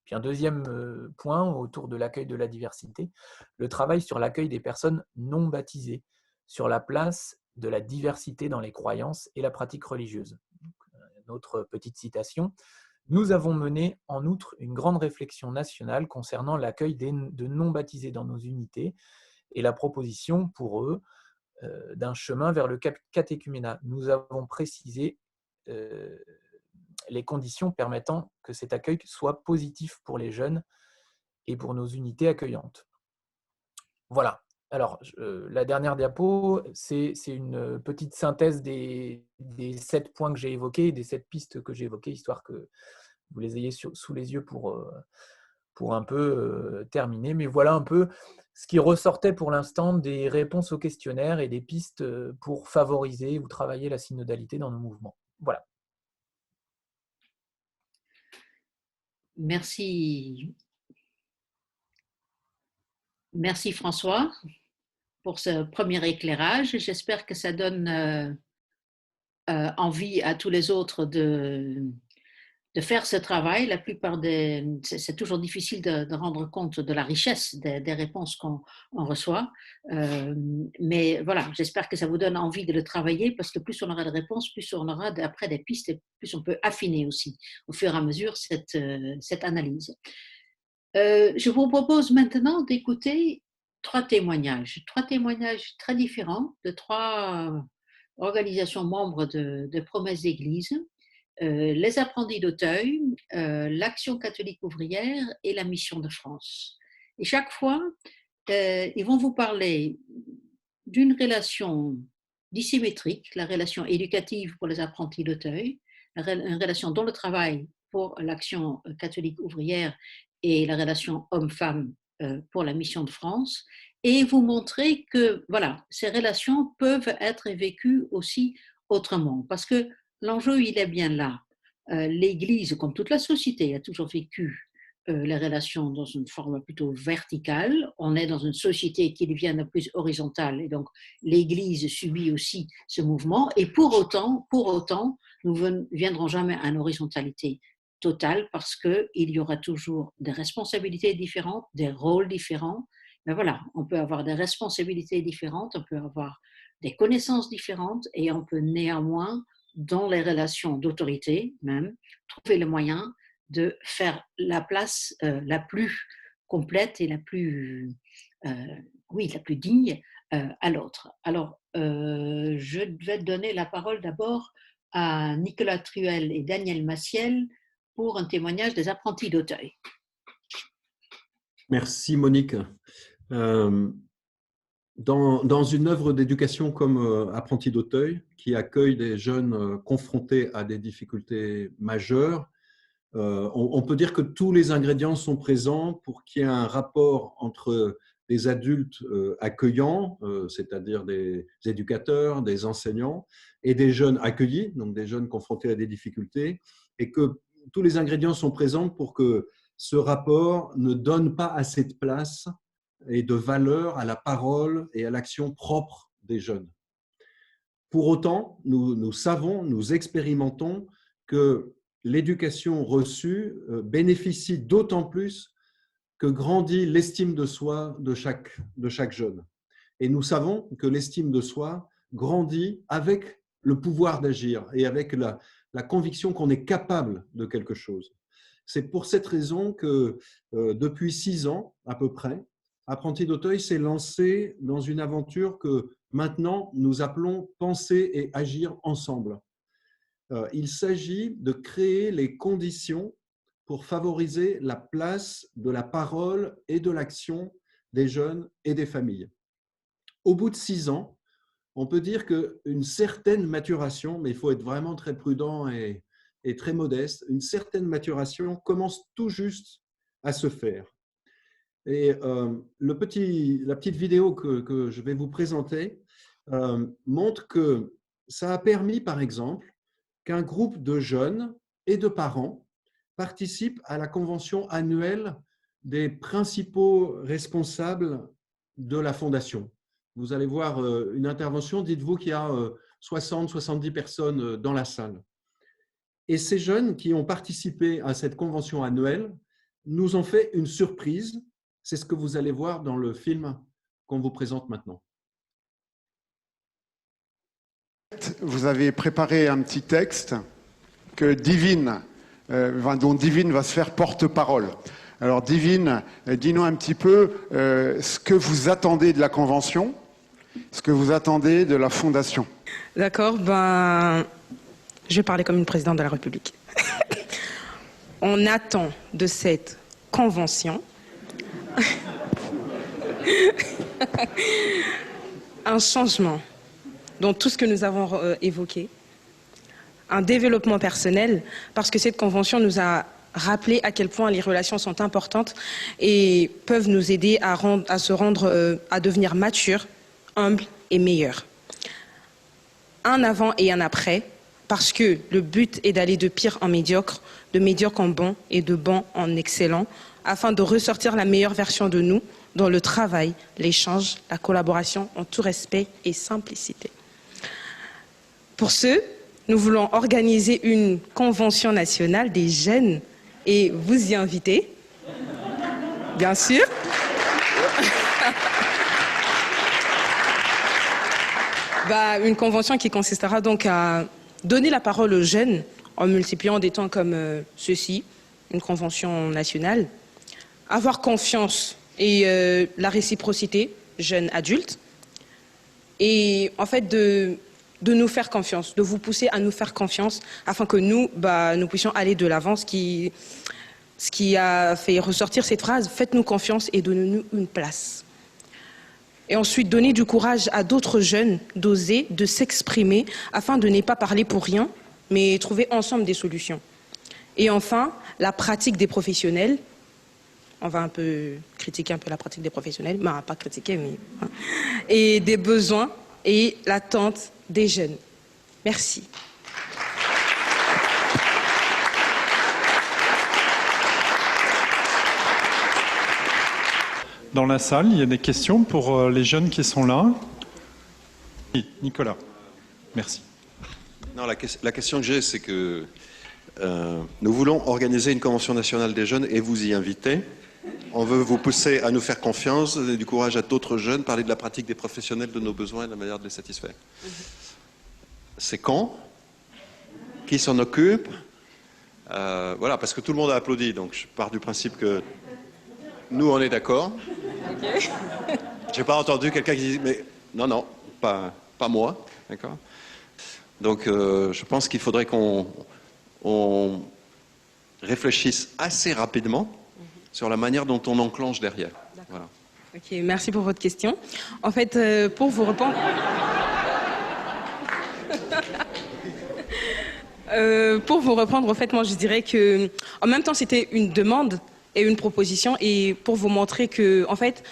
Puis un deuxième point autour de l'accueil de la diversité, le travail sur l'accueil des personnes non baptisées, sur la place de la diversité dans les croyances et la pratique religieuse. Une autre petite citation. Nous avons mené en outre une grande réflexion nationale concernant l'accueil de non-baptisés dans nos unités et la proposition pour eux d'un chemin vers le catéchuménat. Nous avons précisé les conditions permettant que cet accueil soit positif pour les jeunes et pour nos unités accueillantes. Voilà. Alors, la dernière diapo, c'est une petite synthèse des 7 points que j'ai évoqués, des 7 pistes que j'ai évoquées, histoire que vous les ayez sous les yeux pour un peu terminer. Mais voilà un peu ce qui ressortait pour l'instant des réponses aux questionnaires et des pistes pour favoriser ou travailler la synodalité dans nos mouvements. Voilà. Merci. Merci François pour ce premier éclairage. J'espère que ça donne envie à tous les autres de faire ce travail. La plupart c'est toujours difficile de rendre compte de la richesse des réponses qu'on reçoit. Mais voilà, j'espère que ça vous donne envie de le travailler parce que plus on aura de réponses, plus on aura après des pistes et plus on peut affiner aussi au fur et à mesure cette analyse. Je vous propose maintenant d'écouter 3 témoignages très différents de 3 organisations membres de Promesse d'Église, les Apprentis d'Auteuil, l'Action catholique ouvrière et la Mission de France. Et chaque fois, ils vont vous parler d'une relation dissymétrique, la relation éducative pour les Apprentis d'Auteuil, une relation dans le travail pour l'Action catholique ouvrière et la relation homme-femme pour la Mission de France, et vous montrer que voilà, ces relations peuvent être vécues aussi autrement, parce que l'enjeu, il est bien là. L'Église, comme toute la société, a toujours vécu les relations dans une forme plutôt verticale. On est dans une société qui devient de plus horizontale, et donc l'Église subit aussi ce mouvement, et pour autant, nous ne viendrons jamais à une horizontalité totale, parce qu'il y aura toujours des responsabilités différentes, des rôles différents. Mais voilà, on peut avoir des responsabilités différentes, on peut avoir des connaissances différentes, et on peut néanmoins, dans les relations d'autorité même, trouver le moyen de faire la place la plus complète et la plus digne à l'autre. Alors, je vais donner la parole d'abord à Nicolas Truel et Daniel Massiel pour un témoignage des Apprentis d'Auteuil. Merci Monique. Dans une œuvre d'éducation comme Apprentis d'Auteuil, qui accueille des jeunes confrontés à des difficultés majeures, on peut dire que tous les ingrédients sont présents pour qu'il y ait un rapport entre des adultes accueillants, c'est-à-dire des éducateurs, des enseignants, et des jeunes accueillis, donc des jeunes confrontés à des difficultés, et que tous les ingrédients sont présents pour que ce rapport ne donne pas assez de place et de valeur à la parole et à l'action propre des jeunes. Pour autant, nous savons, nous expérimentons que l'éducation reçue bénéficie d'autant plus que grandit l'estime de soi de chaque jeune. Et nous savons que l'estime de soi grandit avec le pouvoir d'agir et avec la conviction qu'on est capable de quelque chose. C'est pour cette raison que depuis 6 ans à peu près, Apprentis d'Auteuil s'est lancé dans une aventure que maintenant nous appelons penser et agir ensemble. Il s'agit de créer les conditions pour favoriser la place de la parole et de l'action des jeunes et des familles. Au bout de 6 ans, on peut dire qu'une certaine maturation, mais il faut être vraiment très prudent et très modeste, une certaine maturation commence tout juste à se faire. Et la petite vidéo que je vais vous présenter montre que ça a permis, par exemple, qu'un groupe de jeunes et de parents participent à la convention annuelle des principaux responsables de la fondation. Vous allez voir une intervention, dites-vous qu'il y a 60-70 personnes dans la salle. Et ces jeunes qui ont participé à cette convention annuelle nous ont fait une surprise. C'est ce que vous allez voir dans le film qu'on vous présente maintenant. Vous avez préparé un petit texte que dont Divine va se faire porte-parole. Alors Divine, dis-nous un petit peu ce que vous attendez de la convention, ce que vous attendez de la fondation. D'accord, je vais parler comme une présidente de la République. On attend de cette convention un changement dans tout ce que nous avons évoqué, un développement personnel, parce que cette convention nous a rappelé à quel point les relations sont importantes et peuvent nous aider à devenir matures, humbles et meilleurs. Un avant et un après, parce que le but est d'aller de pire en médiocre, de médiocre en bon et de bon en excellent, afin de ressortir la meilleure version de nous dans le travail, l'échange, la collaboration en tout respect et simplicité. Pour ce, nous voulons organiser une convention nationale des jeunes et vous y inviter, bien sûr. Une convention qui consistera donc à donner la parole aux jeunes en multipliant des temps comme ceci, une convention nationale, avoir confiance et la réciprocité, jeunes adultes, et en fait de nous faire confiance, de vous pousser à nous faire confiance afin que nous puissions aller de l'avant. Ce qui a fait ressortir cette phrase, faites-nous confiance et donnez-nous une place. Et ensuite, donner du courage à d'autres jeunes d'oser, de s'exprimer, afin de ne pas parler pour rien, mais trouver ensemble des solutions. Et enfin, la pratique des professionnels. On va critiquer un peu la pratique des professionnels, pas critiquer, mais... Et des besoins et l'attente des jeunes. Merci. Dans la salle, il y a des questions pour les jeunes qui sont là. Oui, Nicolas, merci. Non, la question que j'ai, c'est que nous voulons organiser une convention nationale des jeunes et vous y inviter. On veut vous pousser à nous faire confiance, donner du courage à d'autres jeunes, parler de la pratique des professionnels, de nos besoins et de la manière de les satisfaire. C'est quand? Qui s'en occupe? Voilà, parce que tout le monde a applaudi, donc je pars du principe que nous, on est d'accord. Okay. Je n'ai pas entendu quelqu'un qui dit, mais non, pas moi, d'accord. Donc, je pense qu'il faudrait qu'on réfléchisse assez rapidement sur la manière dont on enclenche derrière. Voilà. Ok, merci pour votre question. En fait, pour vous répondre... en fait, moi, je dirais que, en même temps, c'était une demande et une proposition, et pour vous montrer que, en fait,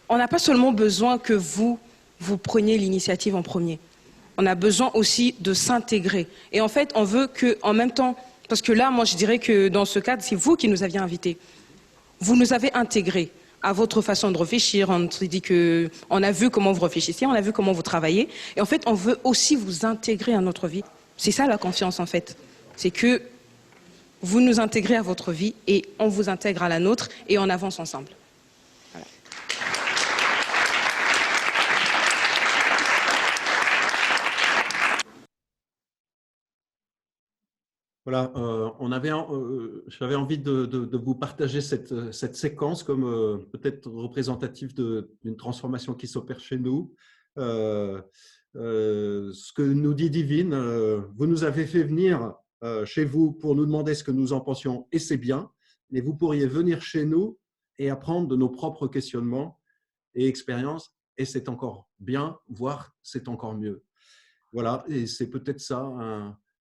on n'a pas seulement besoin que vous preniez l'initiative en premier. On a besoin aussi de s'intégrer. Et en fait, on veut que, en même temps, parce que là, moi, je dirais que dans ce cadre, c'est vous qui nous aviez invités. Vous nous avez intégrés à votre façon de réfléchir. On s'est dit que, on a vu comment vous réfléchissiez, on a vu comment vous travaillez. Et en fait, on veut aussi vous intégrer à notre vie. C'est ça la confiance, en fait. C'est que vous nous intégrez à votre vie et on vous intègre à la nôtre et on avance ensemble. Voilà. Voilà, j'avais envie de vous partager cette séquence comme peut-être représentative d'une transformation qui s'opère chez nous. Ce que nous dit Divine, vous nous avez fait venir chez vous pour nous demander ce que nous en pensions, et c'est bien, mais vous pourriez venir chez nous et apprendre de nos propres questionnements et expériences, et c'est encore bien, voire c'est encore mieux. Voilà, et c'est peut-être ça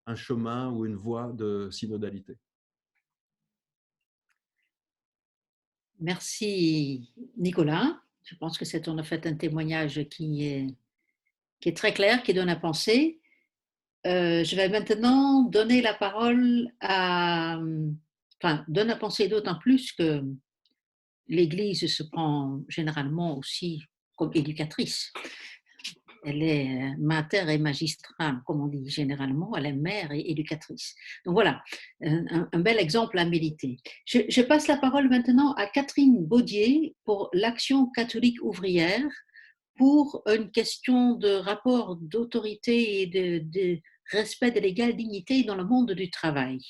un chemin ou une voie de synodalité. Merci Nicolas. Je pense que c'est en fait un témoignage qui est très clair, qui donne à penser. Je vais maintenant donner la parole donne à penser d'autant plus que l'Église se prend généralement aussi comme éducatrice. Elle est mater et magistrat, comme on dit généralement, elle est mère et éducatrice. Donc voilà, un bel exemple à méditer. Je passe la parole maintenant à Catherine Baudier pour l'Action catholique ouvrière, pour une question de rapport d'autorité et de respect de l'égale dignité dans le monde du travail.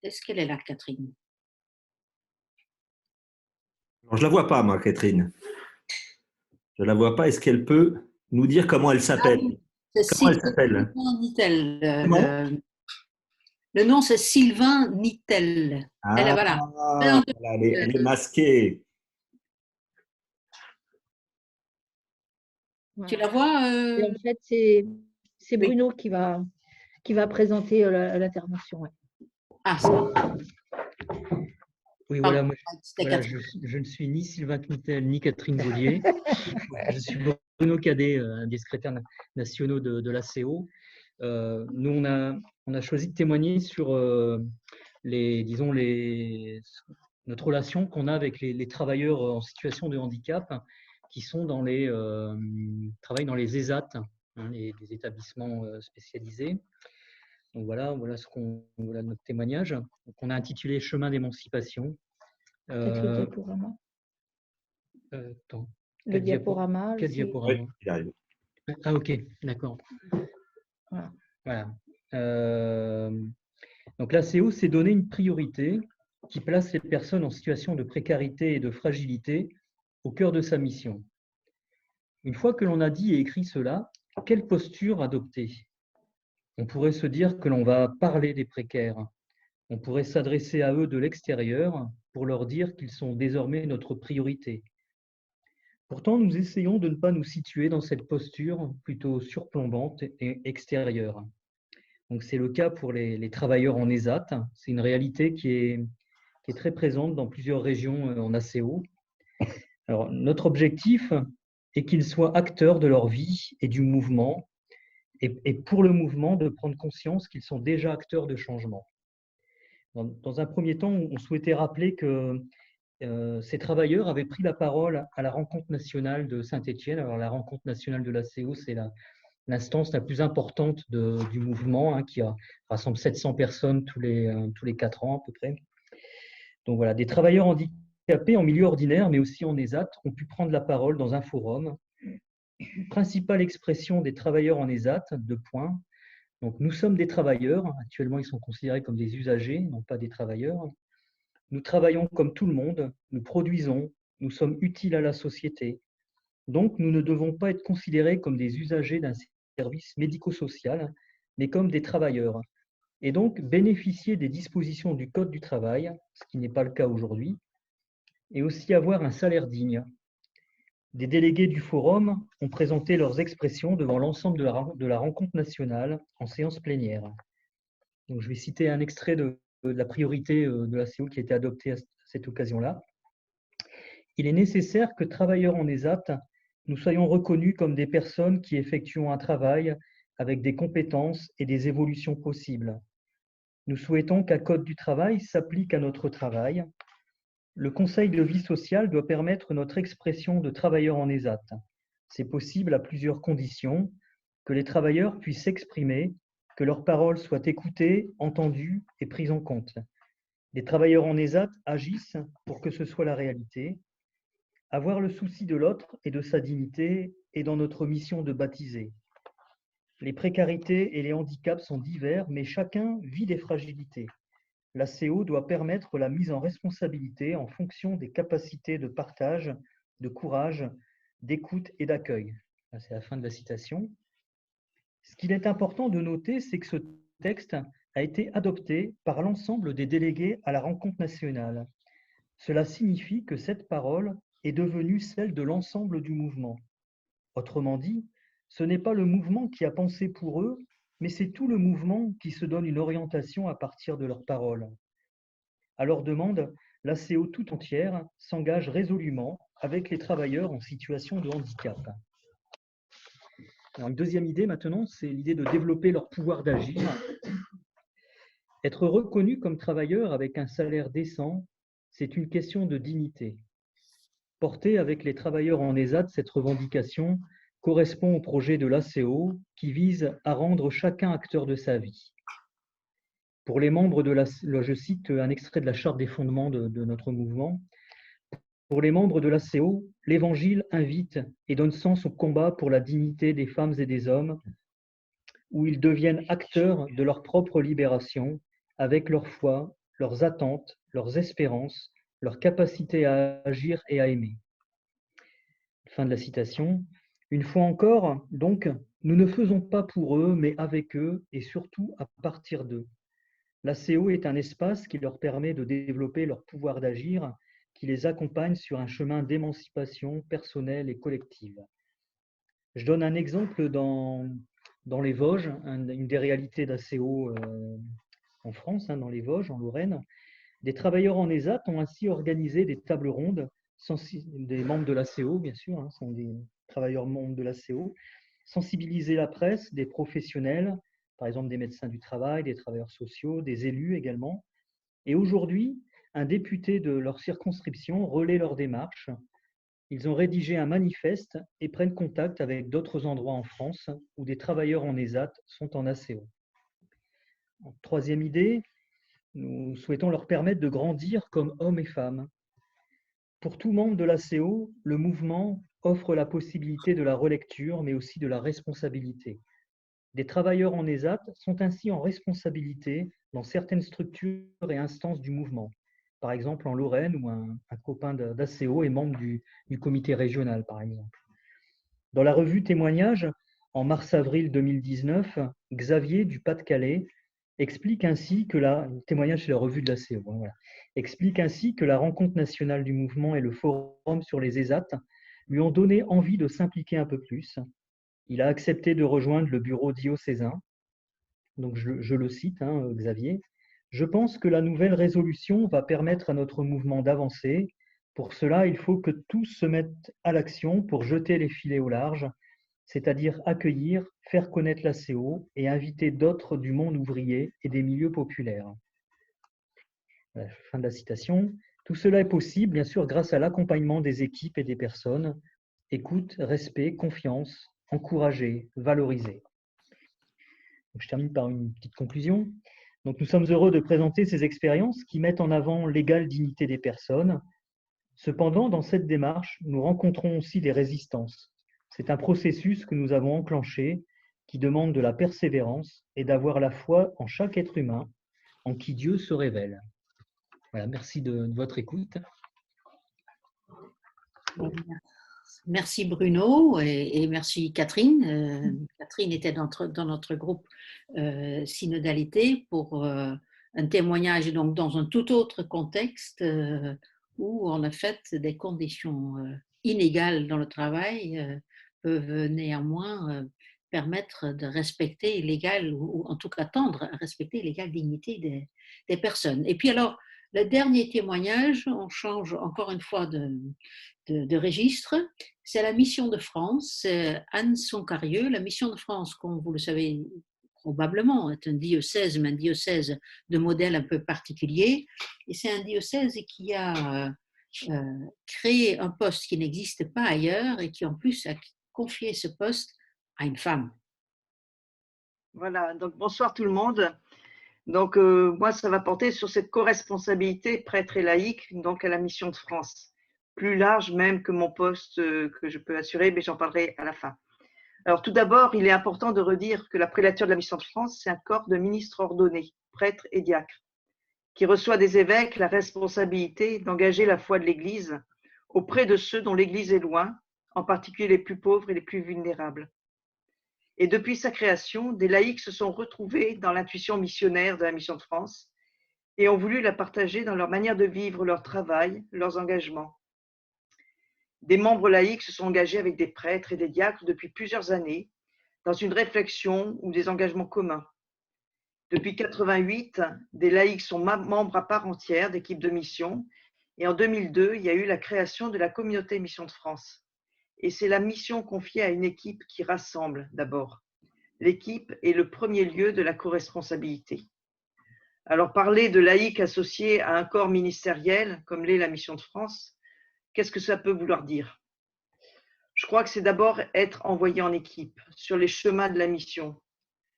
Est-ce qu'elle est là, Catherine? Je ne la vois pas, moi, Catherine. Je ne la vois pas. Est-ce qu'elle peut nous dire comment elle s'appelle? Comment elle s'appelle? Le nom, c'est Sylvain Nittel. Ah, voilà. Elle est masquée. Tu la vois Et en fait, c'est Bruno qui va présenter l'intervention. Ouais. Ah, ça. Oui, voilà, moi, je ne suis ni Sylvain Knitel ni Catherine Baudier. Je suis Bruno Cadet, un des secrétaires nationaux de l'ACO. Nous, on a choisi de témoigner sur notre relation qu'on a avec les travailleurs en situation de handicap qui sont travaillent dans les ESAT, hein, les établissements spécialisés. Donc voilà notre témoignage. Donc on a intitulé Chemin d'émancipation. Le diaporama. Quel diaporama. Oui, il arrive. Ah ok, d'accord. Voilà. Donc l'ACO s'est donné une priorité qui place les personnes en situation de précarité et de fragilité au cœur de sa mission. Une fois que l'on a dit et écrit cela, quelle posture adopter? On pourrait se dire que l'on va parler des précaires. On pourrait s'adresser à eux de l'extérieur pour leur dire qu'ils sont désormais notre priorité. Pourtant, nous essayons de ne pas nous situer dans cette posture plutôt surplombante et extérieure. Donc, c'est le cas pour les travailleurs en ESAT. C'est une réalité qui est très présente dans plusieurs régions en ACO. Alors, notre objectif est qu'ils soient acteurs de leur vie et du mouvement, et pour le mouvement, de prendre conscience qu'ils sont déjà acteurs de changement. Dans un premier temps, on souhaitait rappeler que ces travailleurs avaient pris la parole à la rencontre nationale de Saint-Étienne. Alors, la rencontre nationale de l'ACO, c'est l'instance la plus importante du mouvement, hein, qui rassemble 700 personnes tous les 4 ans à peu près. Donc voilà, des travailleurs handicapés en milieu ordinaire, mais aussi en ESAT, ont pu prendre la parole dans un forum. Principale expression des travailleurs en ESAT, 2 points. Donc, nous sommes des travailleurs. Actuellement, ils sont considérés comme des usagers, non pas des travailleurs. Nous travaillons comme tout le monde, nous produisons, nous sommes utiles à la société. Donc, nous ne devons pas être considérés comme des usagers d'un service médico-social, mais comme des travailleurs. Et donc, bénéficier des dispositions du Code du travail, ce qui n'est pas le cas aujourd'hui, et aussi avoir un salaire digne. Des délégués du forum ont présenté leurs expressions devant l'ensemble de la rencontre nationale en séance plénière. Donc, je vais citer un extrait de la priorité de l'ACO qui a été adoptée à cette occasion-là. Il est nécessaire que travailleurs en ESAT, nous soyons reconnus comme des personnes qui effectuons un travail avec des compétences et des évolutions possibles. Nous souhaitons qu'un code du travail s'applique à notre travail. Le Conseil de vie sociale doit permettre notre expression de travailleurs en ESAT. C'est possible à plusieurs conditions: que les travailleurs puissent s'exprimer, que leurs paroles soient écoutées, entendues et prises en compte. Les travailleurs en ESAT agissent pour que ce soit la réalité. Avoir le souci de l'autre et de sa dignité est dans notre mission de baptiser. Les précarités et les handicaps sont divers, mais chacun vit des fragilités. L'ACO doit permettre la mise en responsabilité en fonction des capacités de partage, de courage, d'écoute et d'accueil. C'est la fin de la citation. Ce qu'il est important de noter, c'est que ce texte a été adopté par l'ensemble des délégués à la rencontre nationale. Cela signifie que cette parole est devenue celle de l'ensemble du mouvement. Autrement dit, ce n'est pas le mouvement qui a pensé pour eux, mais c'est tout le mouvement qui se donne une orientation à partir de leurs paroles. À leur demande, l'ACO tout entière s'engage résolument avec les travailleurs en situation de handicap. Alors, une deuxième idée maintenant, c'est l'idée de développer leur pouvoir d'agir. Être reconnu comme travailleur avec un salaire décent, c'est une question de dignité. Porter avec les travailleurs en ESAT cette revendication correspond au projet de l'ACO qui vise à rendre chacun acteur de sa vie. Pour les membres de je cite un extrait de la charte des fondements de notre mouvement. Pour les membres de l'ACO, l'Évangile invite et donne sens au combat pour la dignité des femmes et des hommes, où ils deviennent acteurs de leur propre libération avec leur foi, leurs attentes, leurs espérances, leur capacité à agir et à aimer. Fin de la citation. Une fois encore, donc, nous ne faisons pas pour eux, mais avec eux et surtout à partir d'eux. L'ACO est un espace qui leur permet de développer leur pouvoir d'agir, qui les accompagne sur un chemin d'émancipation personnelle et collective. Je donne un exemple dans les Vosges, une des réalités d'ACO en France, dans les Vosges, en Lorraine. Des travailleurs en ESAT ont ainsi organisé des tables rondes, des membres de l'ACO, bien sûr, sont des travailleurs membres de l'ACO, sensibiliser la presse, des professionnels, par exemple des médecins du travail, des travailleurs sociaux, des élus également. Et aujourd'hui, un député de leur circonscription relaie leur démarche. Ils ont rédigé un manifeste et prennent contact avec d'autres endroits en France où des travailleurs en ESAT sont en ACO. Troisième idée, nous souhaitons leur permettre de grandir comme hommes et femmes. Pour tout membre de l'ACO, le mouvement offre la possibilité de la relecture, mais aussi de la responsabilité. Des travailleurs en ESAT sont ainsi en responsabilité dans certaines structures et instances du mouvement. Par exemple, en Lorraine, où un copain d'ACO est membre du comité régional, par exemple. Dans la revue Témoignages, en mars-avril 2019, Xavier du Pas-de-Calais explique ainsi que témoignage c'est la revue de l'ACO, voilà, explique ainsi que la rencontre nationale du mouvement et le forum sur les ESAT lui ont donné envie de s'impliquer un peu plus. Il a accepté de rejoindre le bureau diocésain. Donc je le cite, Xavier. Je pense que la nouvelle résolution va permettre à notre mouvement d'avancer. Pour cela, il faut que tous se mettent à l'action pour jeter les filets au large, c'est-à-dire accueillir, faire connaître l'ACO et inviter d'autres du monde ouvrier et des milieux populaires. Fin de la citation. Tout cela est possible, bien sûr, grâce à l'accompagnement des équipes et des personnes. Écoute, respect, confiance, encourager, valoriser. Donc, je termine par une petite conclusion. Donc, nous sommes heureux de présenter ces expériences qui mettent en avant l'égale dignité des personnes. Cependant, dans cette démarche, nous rencontrons aussi des résistances. C'est un processus que nous avons enclenché qui demande de la persévérance et d'avoir la foi en chaque être humain, en qui Dieu se révèle. Voilà, merci de votre écoute. Merci Bruno et merci Catherine. Catherine était dans notre groupe Synodalité pour un témoignage donc dans un tout autre contexte où en fait des conditions inégales dans le travail peuvent néanmoins permettre de respecter l'égale, ou en tout cas tendre à respecter l'égale dignité des personnes. Et puis alors, le dernier témoignage, on change encore une fois de registre, c'est la Mission de France, Anne Soncarieux. La Mission de France, comme vous le savez probablement, est un diocèse, mais un diocèse de modèle un peu particulier. Et c'est un diocèse qui a créé un poste qui n'existe pas ailleurs et qui en plus a confié ce poste à une femme. Voilà, donc bonsoir tout le monde. Donc moi, ça va porter sur cette co-responsabilité prêtre et laïque, donc à la Mission de France. Plus large même que mon poste que je peux assurer, mais j'en parlerai à la fin. Alors tout d'abord, il est important de redire que la prélature de la Mission de France, c'est un corps de ministres ordonnés, prêtres et diacres, qui reçoit des évêques la responsabilité d'engager la foi de l'Église auprès de ceux dont l'Église est loin, en particulier les plus pauvres et les plus vulnérables. Et depuis sa création, des laïcs se sont retrouvés dans l'intuition missionnaire de la Mission de France et ont voulu la partager dans leur manière de vivre leur travail, leurs engagements. Des membres laïcs se sont engagés avec des prêtres et des diacres depuis plusieurs années dans une réflexion ou des engagements communs. Depuis 1988, des laïcs sont membres à part entière d'équipes de mission Et en 2002, il y a eu la création de la communauté Mission de France. Et c'est la mission confiée à une équipe qui rassemble d'abord. L'équipe est le premier lieu de la co-responsabilité. Alors, parler de laïcs associés à un corps ministériel, comme l'est la Mission de France, qu'est-ce que ça peut vouloir dire? Je crois que c'est d'abord être envoyé en équipe, sur les chemins de la mission,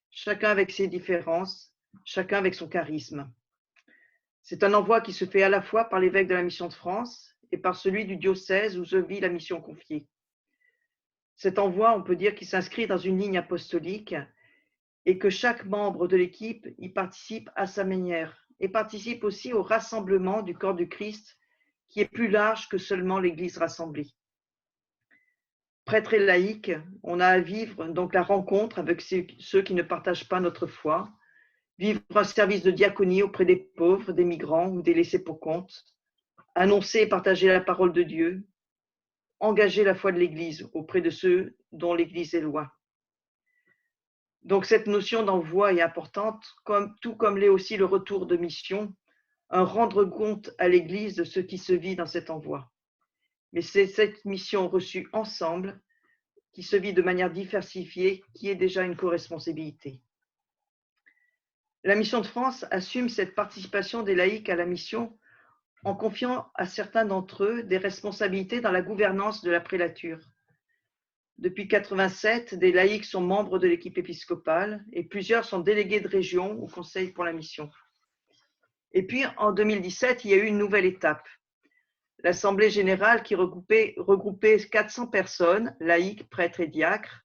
chacun avec ses différences, chacun avec son charisme. C'est un envoi qui se fait à la fois par l'évêque de la Mission de France et par celui du diocèse où se vit la mission confiée. Cet envoi, on peut dire qu'il s'inscrit dans une ligne apostolique et que chaque membre de l'équipe y participe à sa manière et participe aussi au rassemblement du corps du Christ qui est plus large que seulement l'Église rassemblée. Prêtres et laïcs, on a à vivre donc la rencontre avec ceux qui ne partagent pas notre foi, vivre un service de diaconie auprès des pauvres, des migrants ou des laissés pour compte, annoncer et partager la parole de Dieu, engager la foi de l'Église auprès de ceux dont l'Église est loin. Donc cette notion d'envoi est importante, tout comme l'est aussi le retour de mission, un rendre compte à l'Église de ce qui se vit dans cet envoi. Mais c'est cette mission reçue ensemble, qui se vit de manière diversifiée, qui est déjà une co-responsabilité. La Mission de France assume cette participation des laïcs à la mission en confiant à certains d'entre eux des responsabilités dans la gouvernance de la prélature. Depuis 1987, des laïcs sont membres de l'équipe épiscopale et plusieurs sont délégués de région au Conseil pour la mission. Et puis, en 2017, il y a eu une nouvelle étape. L'Assemblée générale, qui regroupait 400 personnes, laïcs, prêtres et diacres,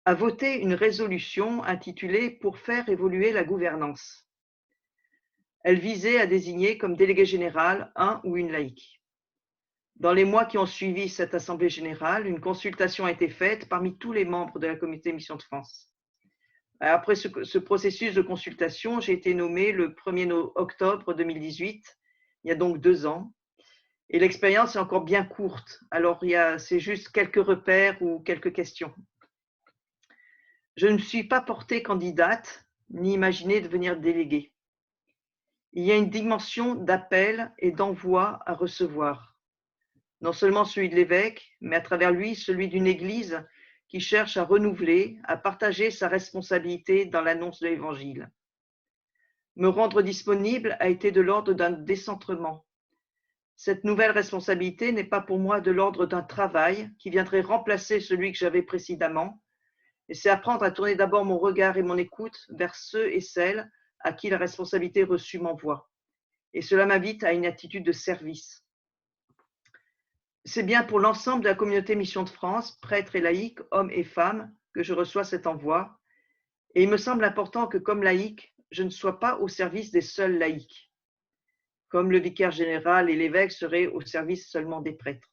a voté une résolution intitulée « Pour faire évoluer la gouvernance ». Elle visait à désigner comme délégué général un ou une laïque. Dans les mois qui ont suivi cette Assemblée générale, une consultation a été faite parmi tous les membres de la communauté Mission de France. Après ce processus de consultation, j'ai été nommé le 1er octobre 2018, il y a donc 2 ans, et l'expérience est encore bien courte, alors c'est juste quelques repères ou quelques questions. Je ne suis pas portée candidate, ni imaginé devenir déléguée. Il y a une dimension d'appel et d'envoi à recevoir. Non seulement celui de l'évêque, mais à travers lui, celui d'une église qui cherche à renouveler, à partager sa responsabilité dans l'annonce de l'évangile. Me rendre disponible a été de l'ordre d'un décentrement. Cette nouvelle responsabilité n'est pas pour moi de l'ordre d'un travail qui viendrait remplacer celui que j'avais précédemment, et c'est apprendre à tourner d'abord mon regard et mon écoute vers ceux et celles à qui la responsabilité reçue m'envoie. Et cela m'invite à une attitude de service. C'est bien pour l'ensemble de la communauté Mission de France, prêtres et laïcs, hommes et femmes, que je reçois cet envoi. Et il me semble important que, comme laïc, je ne sois pas au service des seuls laïcs, comme le vicaire général et l'évêque seraient au service seulement des prêtres.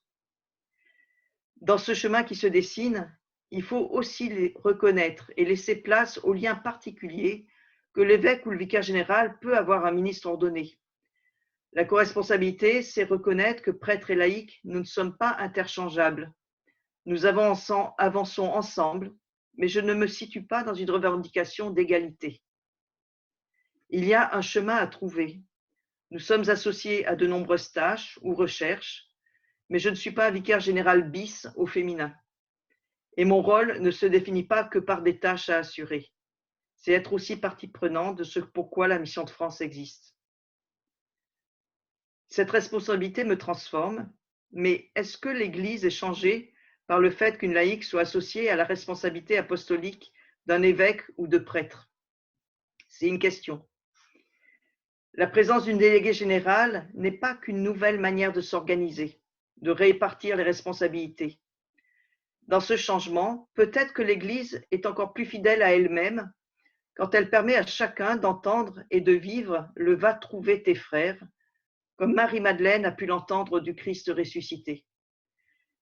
Dans ce chemin qui se dessine, il faut aussi les reconnaître et laisser place aux liens particuliers que l'évêque ou le vicaire général peut avoir un ministre ordonné. La co-responsabilité, c'est reconnaître que prêtres et laïcs, nous ne sommes pas interchangeables. Nous avançons ensemble, mais je ne me situe pas dans une revendication d'égalité. Il y a un chemin à trouver. Nous sommes associés à de nombreuses tâches ou recherches, mais je ne suis pas un vicaire général bis au féminin. Et mon rôle ne se définit pas que par des tâches à assurer. C'est être aussi partie prenante de ce pourquoi la Mission de France existe. Cette responsabilité me transforme, mais est-ce que l'Église est changée par le fait qu'une laïque soit associée à la responsabilité apostolique d'un évêque ou de prêtre? C'est une question. La présence d'une déléguée générale n'est pas qu'une nouvelle manière de s'organiser, de répartir les responsabilités. Dans ce changement, peut-être que l'Église est encore plus fidèle à elle-même quand elle permet à chacun d'entendre et de vivre le « va trouver tes frères », comme Marie-Madeleine a pu l'entendre du Christ ressuscité.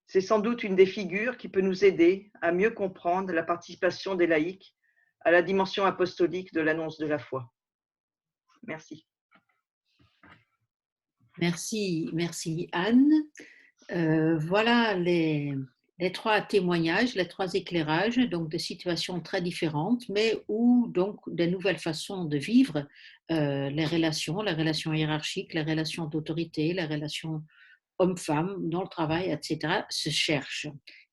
C'est sans doute une des figures qui peut nous aider à mieux comprendre la participation des laïcs à la dimension apostolique de l'annonce de la foi. Merci. Merci Anne. Voilà les les 3 témoignages, les 3 éclairages, donc de situations très différentes, mais où donc de nouvelles façons de vivre les relations hiérarchiques, les relations d'autorité, les relations hommes-femmes dans le travail, etc., se cherchent.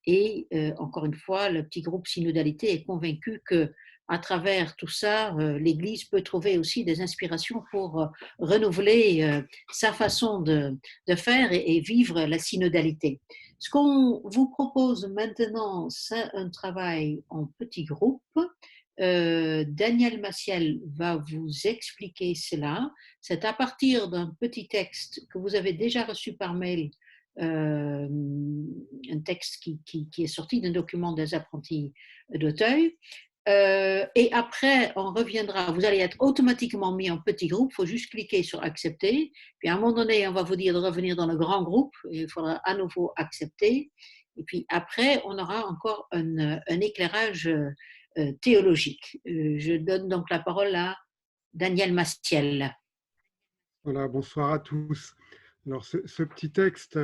Et encore une fois, le petit groupe synodalité est convaincu que à travers tout ça, l'Église peut trouver aussi des inspirations pour renouveler sa façon de faire et vivre la synodalité. Ce qu'on vous propose maintenant, c'est un travail en petits groupes. Daniel Maciel va vous expliquer cela. C'est à partir d'un petit texte que vous avez déjà reçu par mail, un texte qui est sorti d'un document des apprentis d'Auteuil. Et après, on reviendra, vous allez être automatiquement mis en petit groupe, il faut juste cliquer sur accepter, puis à un moment donné, on va vous dire de revenir dans le grand groupe, et il faudra à nouveau accepter, et puis après, on aura encore un éclairage théologique. Je donne donc la parole à Daniel Maciel. Voilà, bonsoir à tous. Alors, ce petit texte,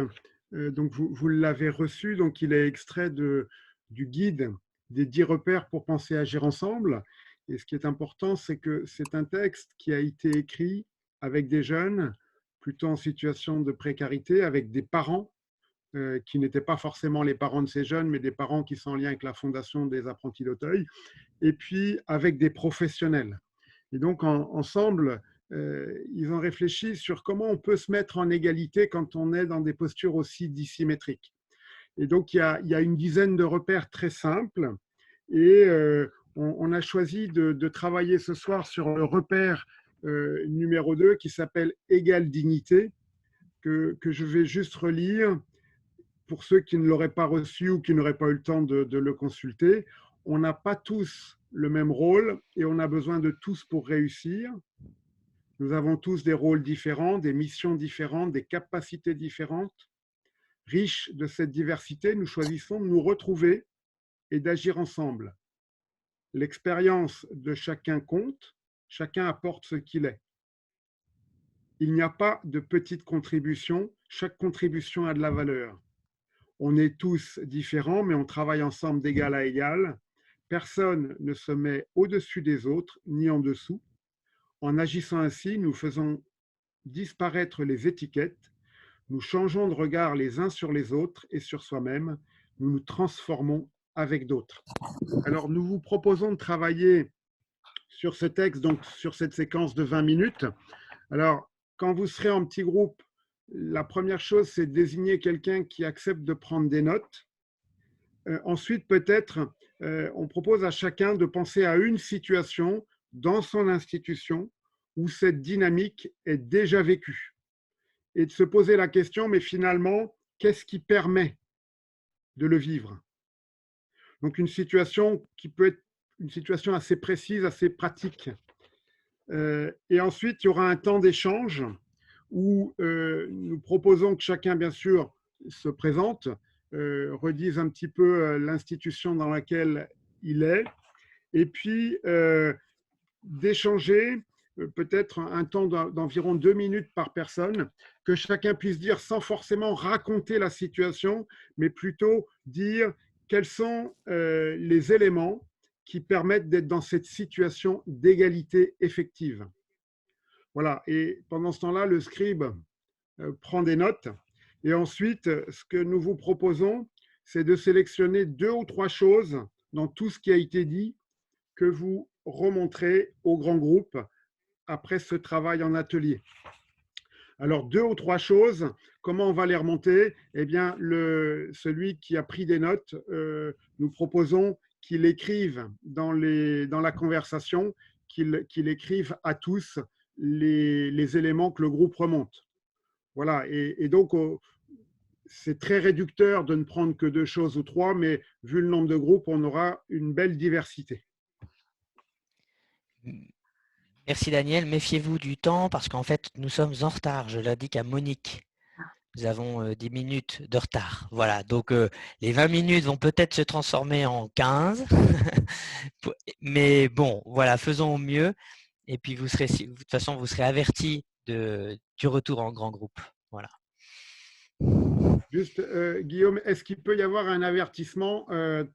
donc vous l'avez reçu, donc il est extrait du guide des 10 repères pour penser agir ensemble. Et ce qui est important, c'est que c'est un texte qui a été écrit avec des jeunes plutôt en situation de précarité, avec des parents qui n'étaient pas forcément les parents de ces jeunes, mais des parents qui sont en lien avec la Fondation des apprentis d'Auteuil, et puis avec des professionnels. Et donc, ensemble, ils ont réfléchi sur comment on peut se mettre en égalité quand on est dans des postures aussi dissymétriques. Et donc, il y a une dizaine de repères très simples. Et on a choisi de travailler ce soir sur le repère numéro 2 qui s'appelle « Égale dignité », que je vais juste relire pour ceux qui ne l'auraient pas reçu ou qui n'auraient pas eu le temps de le consulter. On n'a pas tous le même rôle et on a besoin de tous pour réussir. Nous avons tous des rôles différents, des missions différentes, des capacités différentes. Riches de cette diversité, nous choisissons de nous retrouver et d'agir ensemble. L'expérience de chacun compte, chacun apporte ce qu'il est. Il n'y a pas de petite contribution, chaque contribution a de la valeur. On est tous différents, mais on travaille ensemble d'égal à égal. Personne ne se met au-dessus des autres, ni en dessous. En agissant ainsi, nous faisons disparaître les étiquettes, nous changeons de regard les uns sur les autres et sur soi-même, nous nous transformons avec d'autres. Alors, nous vous proposons de travailler sur ce texte, donc sur cette séquence de 20 minutes. Alors, quand vous serez en petit groupe, la première chose, c'est de désigner quelqu'un qui accepte de prendre des notes. Ensuite, peut-être, on propose à chacun de penser à une situation dans son institution où cette dynamique est déjà vécue et de se poser la question, mais finalement, qu'est-ce qui permet de le vivre? Donc, une situation qui peut être une situation assez précise, assez pratique. Et ensuite, il y aura un temps d'échange où nous proposons que chacun, bien sûr, se présente, redise un petit peu l'institution dans laquelle il est, et puis d'échanger peut-être un temps d'environ 2 minutes par personne, que chacun puisse dire sans forcément raconter la situation, mais plutôt dire quels sont les éléments qui permettent d'être dans cette situation d'égalité effective. Voilà, et pendant ce temps-là, le scribe prend des notes. Et ensuite, ce que nous vous proposons, c'est de sélectionner 2 ou 3 choses dans tout ce qui a été dit que vous remontrez au grand groupe après ce travail en atelier. Alors, 2 ou 3 choses, comment on va les remonter? Eh bien, celui qui a pris des notes, nous proposons qu'il écrive dans la conversation, qu'il écrive à tous les éléments que le groupe remonte. Voilà, et donc, c'est très réducteur de ne prendre que 2 choses ou 3, mais vu le nombre de groupes, on aura une belle diversité. Merci Daniel, méfiez-vous du temps parce qu'en fait, nous sommes en retard, je l'indique à Monique. Nous avons 10 minutes de retard. Voilà, donc les 20 minutes vont peut-être se transformer en 15. Mais bon, voilà, faisons au mieux. Et puis, de toute façon, vous serez avertis du retour en grand groupe. Voilà. Juste, Guillaume, est-ce qu'il peut y avoir un avertissement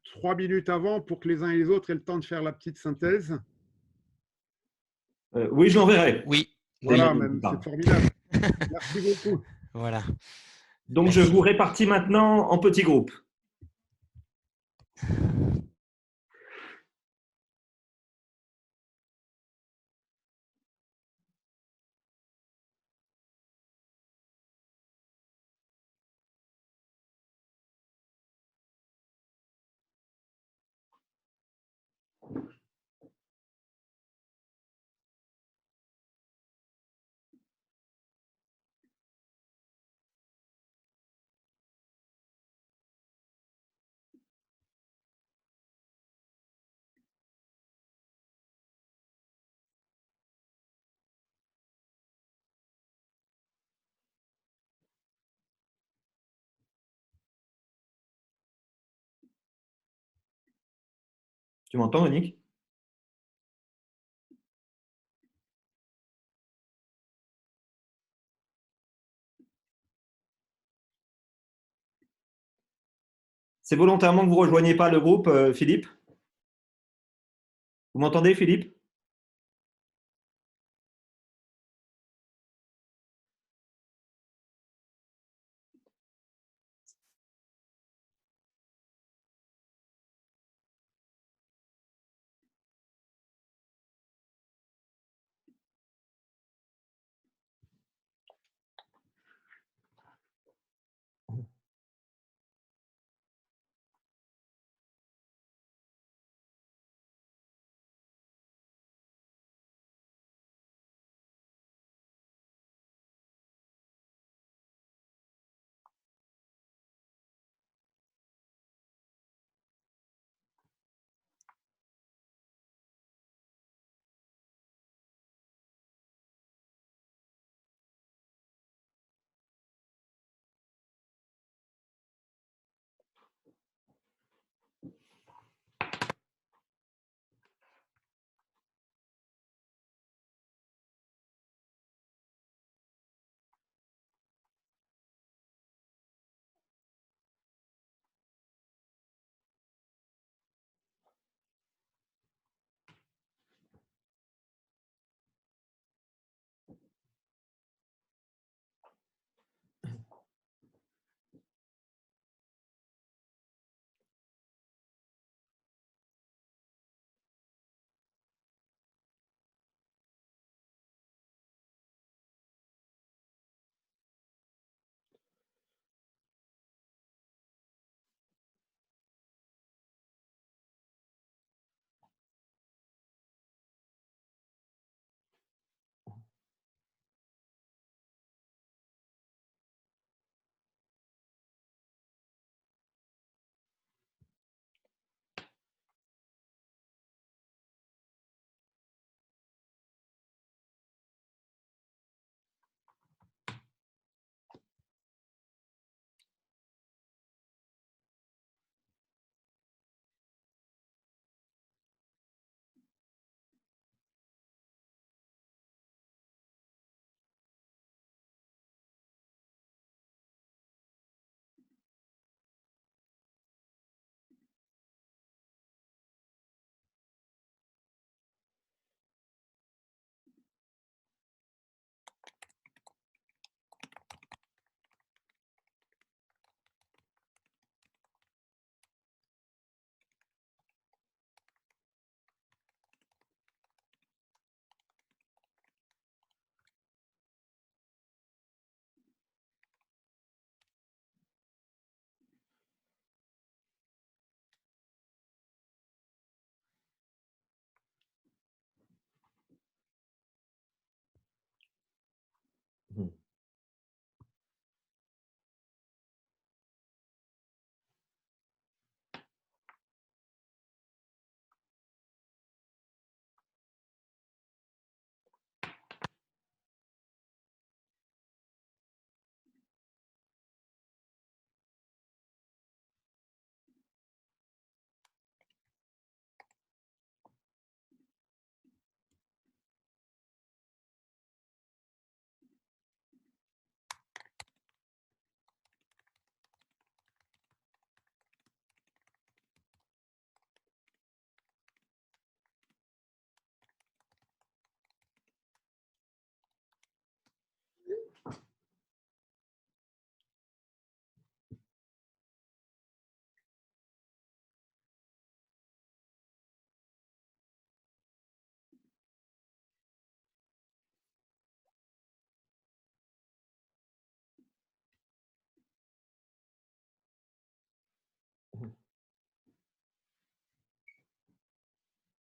3 minutes avant pour que les uns et les autres aient le temps de faire la petite synthèse? Oui, je l'enverrai. Oui. Voilà, Oui. c'est formidable. Merci beaucoup. Voilà. Donc, Merci. je vous répartis maintenant en petits groupes. Tu m'entends, Monique? C'est volontairement que vous ne rejoignez pas le groupe, Philippe? Vous m'entendez, Philippe?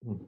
Mm.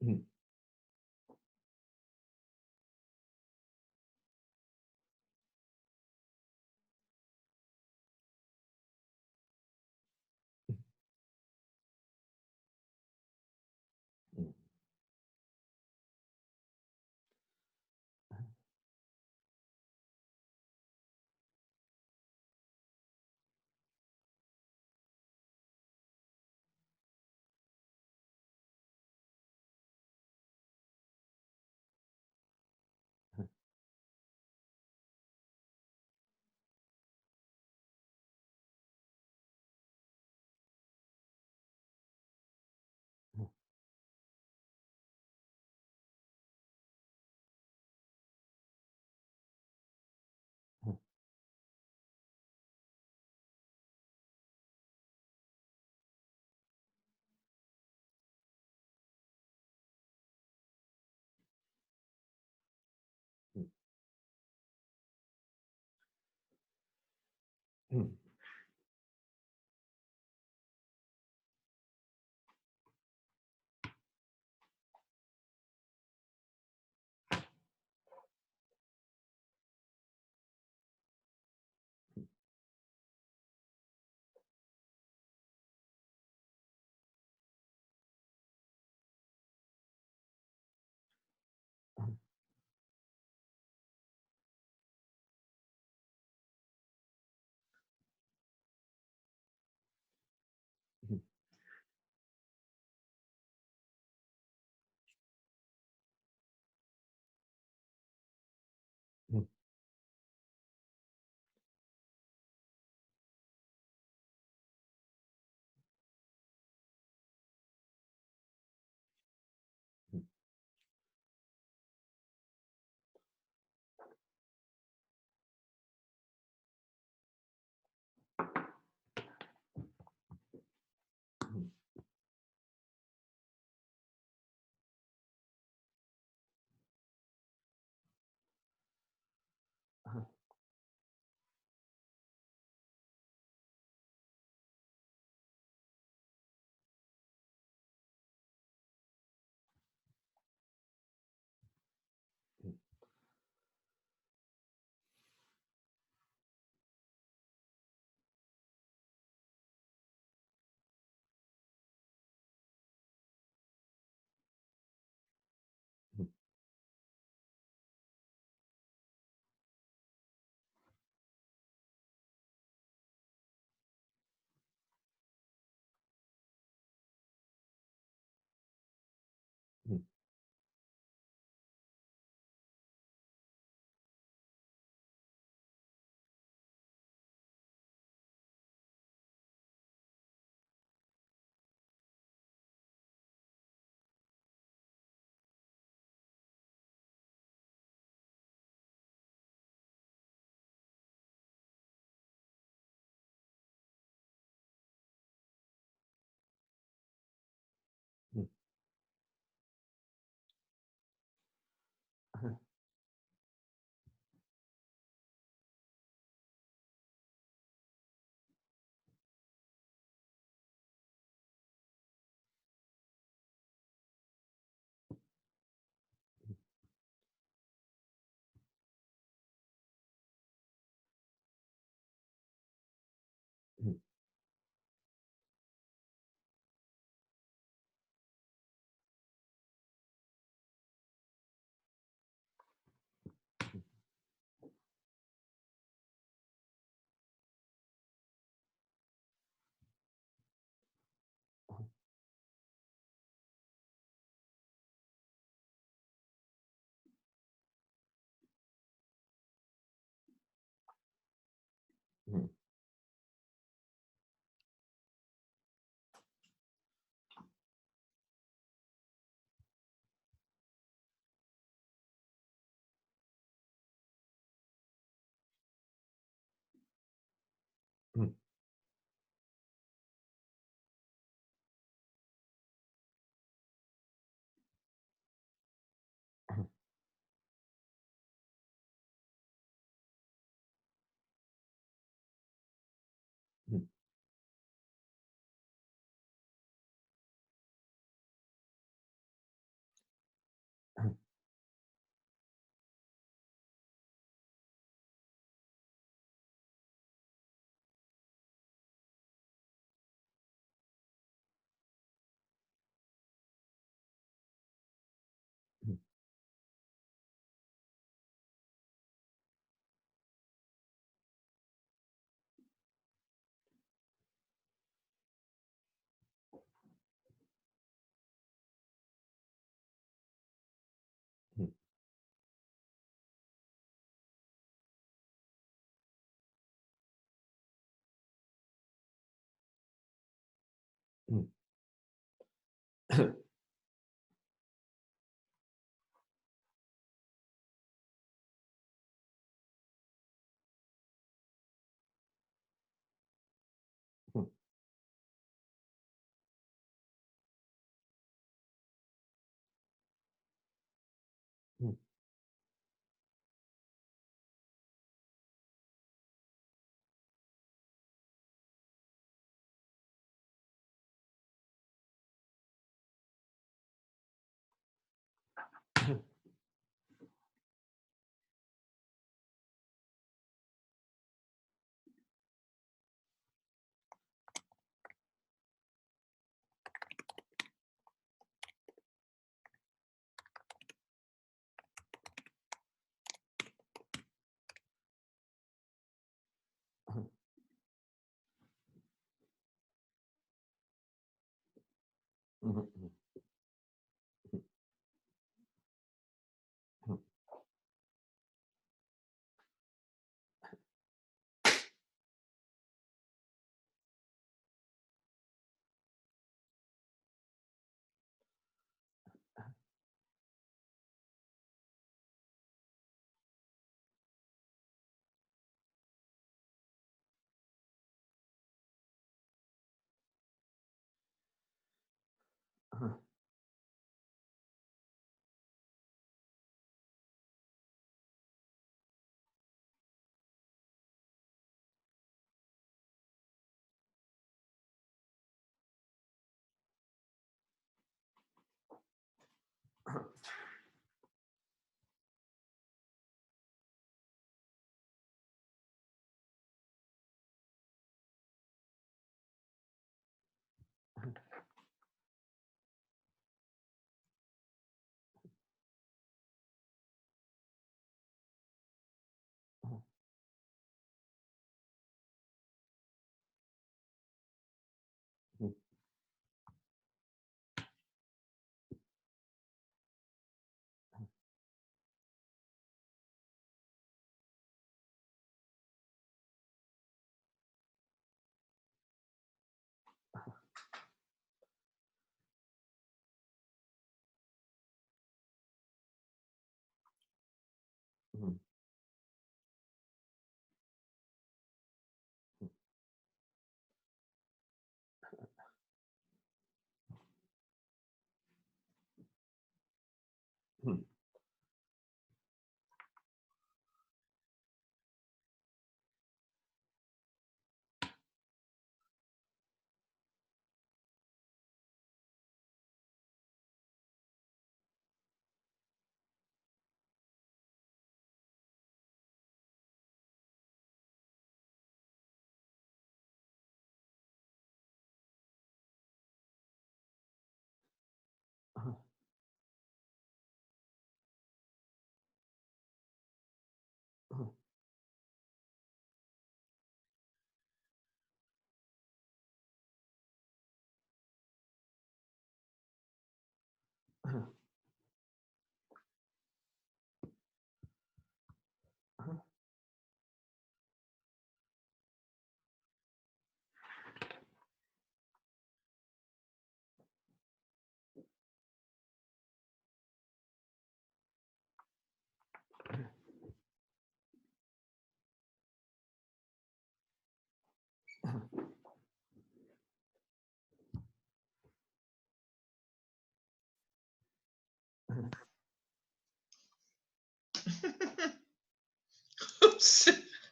Mm.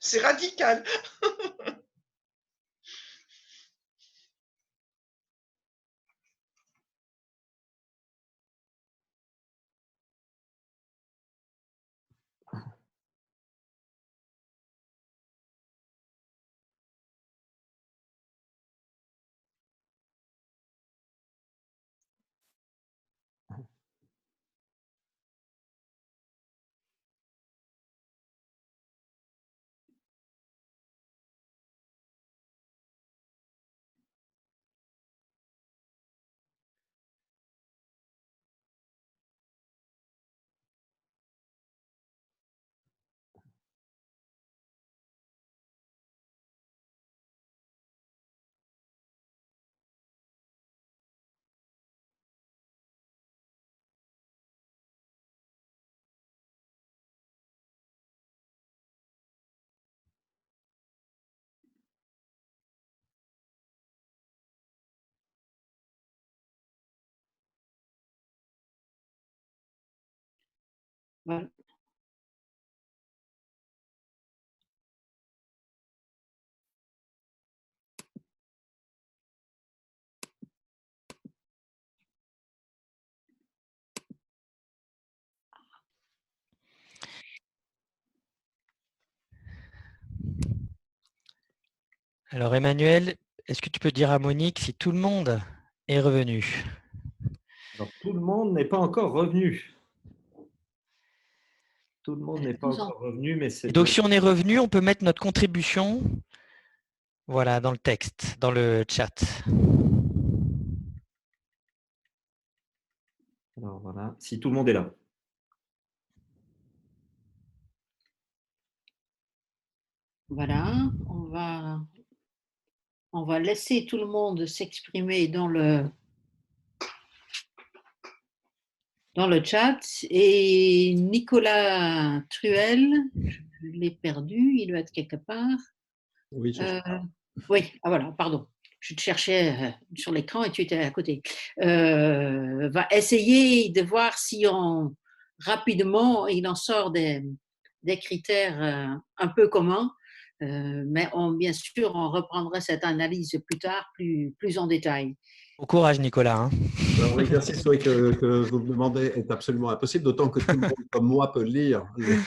C'est radical. Voilà. Alors Emmanuel, est-ce que tu peux dire à Monique si tout le monde est revenu? Alors, tout le monde n'est pas encore revenu. Tout le monde n'est pas encore revenu, mais c'est... Et donc si on est revenu, on peut mettre notre contribution voilà, dans le texte, dans le chat. Alors voilà, si tout le monde est là. Voilà, on va laisser tout le monde s'exprimer dans le chat. Et Nicolas Truel, je l'ai perdu, il doit être quelque part. Oui, oui, ah voilà, pardon. Je te cherchais sur l'écran et tu étais à côté. Va essayer de voir si rapidement il en sort des critères un peu communs. Mais bien sûr, on reprendra cette analyse plus tard, plus en détail. Bon courage, Nicolas. Hein. Alors, l'exercice que vous me demandez est absolument impossible, d'autant que tout le monde, comme moi, peut lire les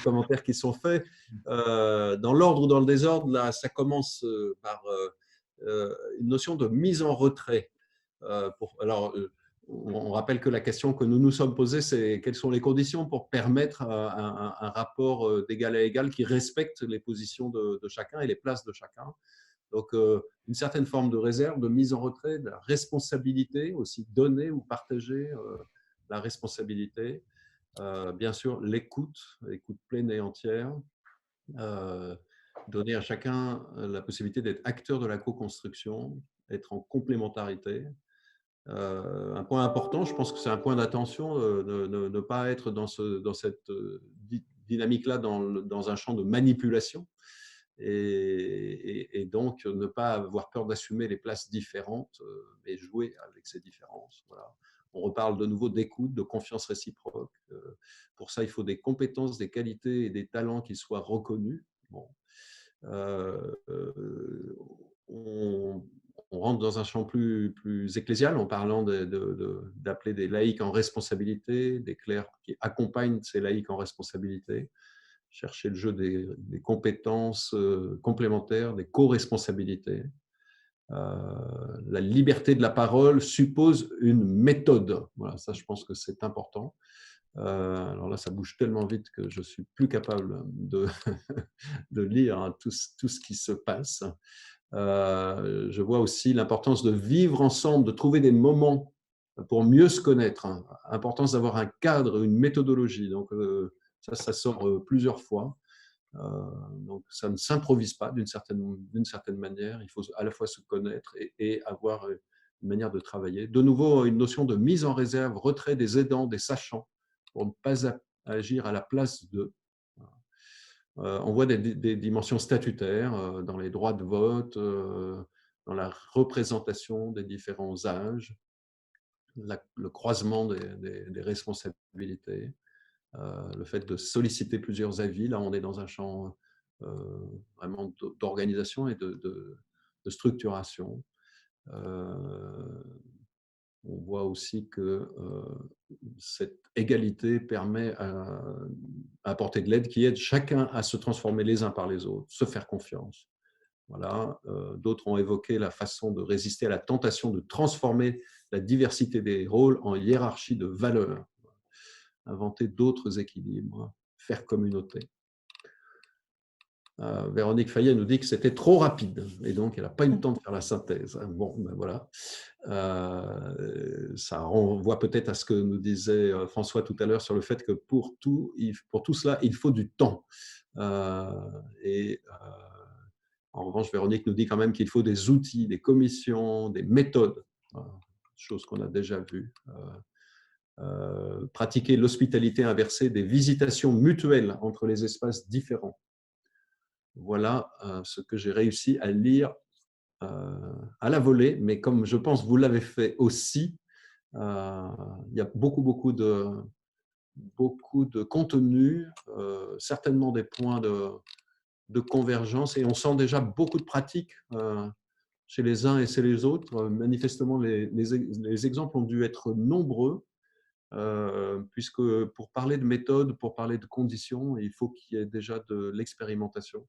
commentaires qui sont faits. Dans l'ordre ou dans le désordre, là, ça commence par une notion de mise en retrait. On rappelle que la question que nous nous sommes posée, c'est quelles sont les conditions pour permettre un rapport d'égal à égal qui respecte les positions de chacun et les places de chacun. Donc, une certaine forme de réserve, de mise en retrait, de la responsabilité, aussi donner ou partager la responsabilité. Bien sûr, l'écoute pleine et entière. Donner à chacun la possibilité d'être acteur de la co-construction, être en complémentarité. Un point important, je pense que c'est un point d'attention, ne pas être dans cette dynamique-là, dans un champ de manipulation. Et donc ne pas avoir peur d'assumer les places différentes et jouer avec ces différences. Voilà. On reparle de nouveau d'écoute, de confiance réciproque. Pour ça, il faut des compétences, des qualités et des talents qui soient reconnus. Bon. On rentre dans un champ plus ecclésial en parlant d'appeler des laïcs en responsabilité, des clercs qui accompagnent ces laïcs en responsabilité. Chercher le jeu des compétences complémentaires, des co-responsabilités. La liberté de la parole suppose une méthode. Voilà, ça, je pense que c'est important. Alors là, ça bouge tellement vite que je ne suis plus capable de lire hein, tout ce qui se passe. Je vois aussi l'importance de vivre ensemble, de trouver des moments pour mieux se connaître. Hein. L'importance d'avoir un cadre, une méthodologie. Donc, ça sort plusieurs fois. Donc, ça ne s'improvise pas d'une certaine manière. Il faut à la fois se connaître et avoir une manière de travailler. De nouveau, une notion de mise en réserve, retrait des aidants, des sachants, pour ne pas agir à la place d'eux. On voit des dimensions statutaires dans les droits de vote, dans la représentation des différents âges, le croisement des responsabilités. Le fait de solliciter plusieurs avis, là on est dans un champ vraiment d'organisation et de structuration. On voit aussi que cette égalité permet à apporter de l'aide qui aide chacun à se transformer les uns par les autres, se faire confiance. Voilà. D'autres ont évoqué la façon de résister à la tentation de transformer la diversité des rôles en hiérarchie de valeurs. Inventer d'autres équilibres, faire communauté. Véronique Fayet nous dit que c'était trop rapide et donc elle n'a pas eu le temps de faire la synthèse. Bon, ben voilà. Ça renvoie peut-être à ce que nous disait François tout à l'heure sur le fait que pour tout cela, il faut du temps. En revanche, Véronique nous dit quand même qu'il faut des outils, des commissions, des méthodes, chose qu'on a déjà vues. Pratiquer l'hospitalité inversée, des visitations mutuelles entre les espaces différents. Voilà ce que j'ai réussi à lire à la volée, mais comme je pense que vous l'avez fait aussi, il y a beaucoup beaucoup de contenu, certainement des points de convergence, et on sent déjà beaucoup de pratiques chez les uns et chez les autres. Manifestement, les exemples ont dû être nombreux, puisque pour parler de méthode, pour parler de conditions, il faut qu'il y ait déjà de l'expérimentation.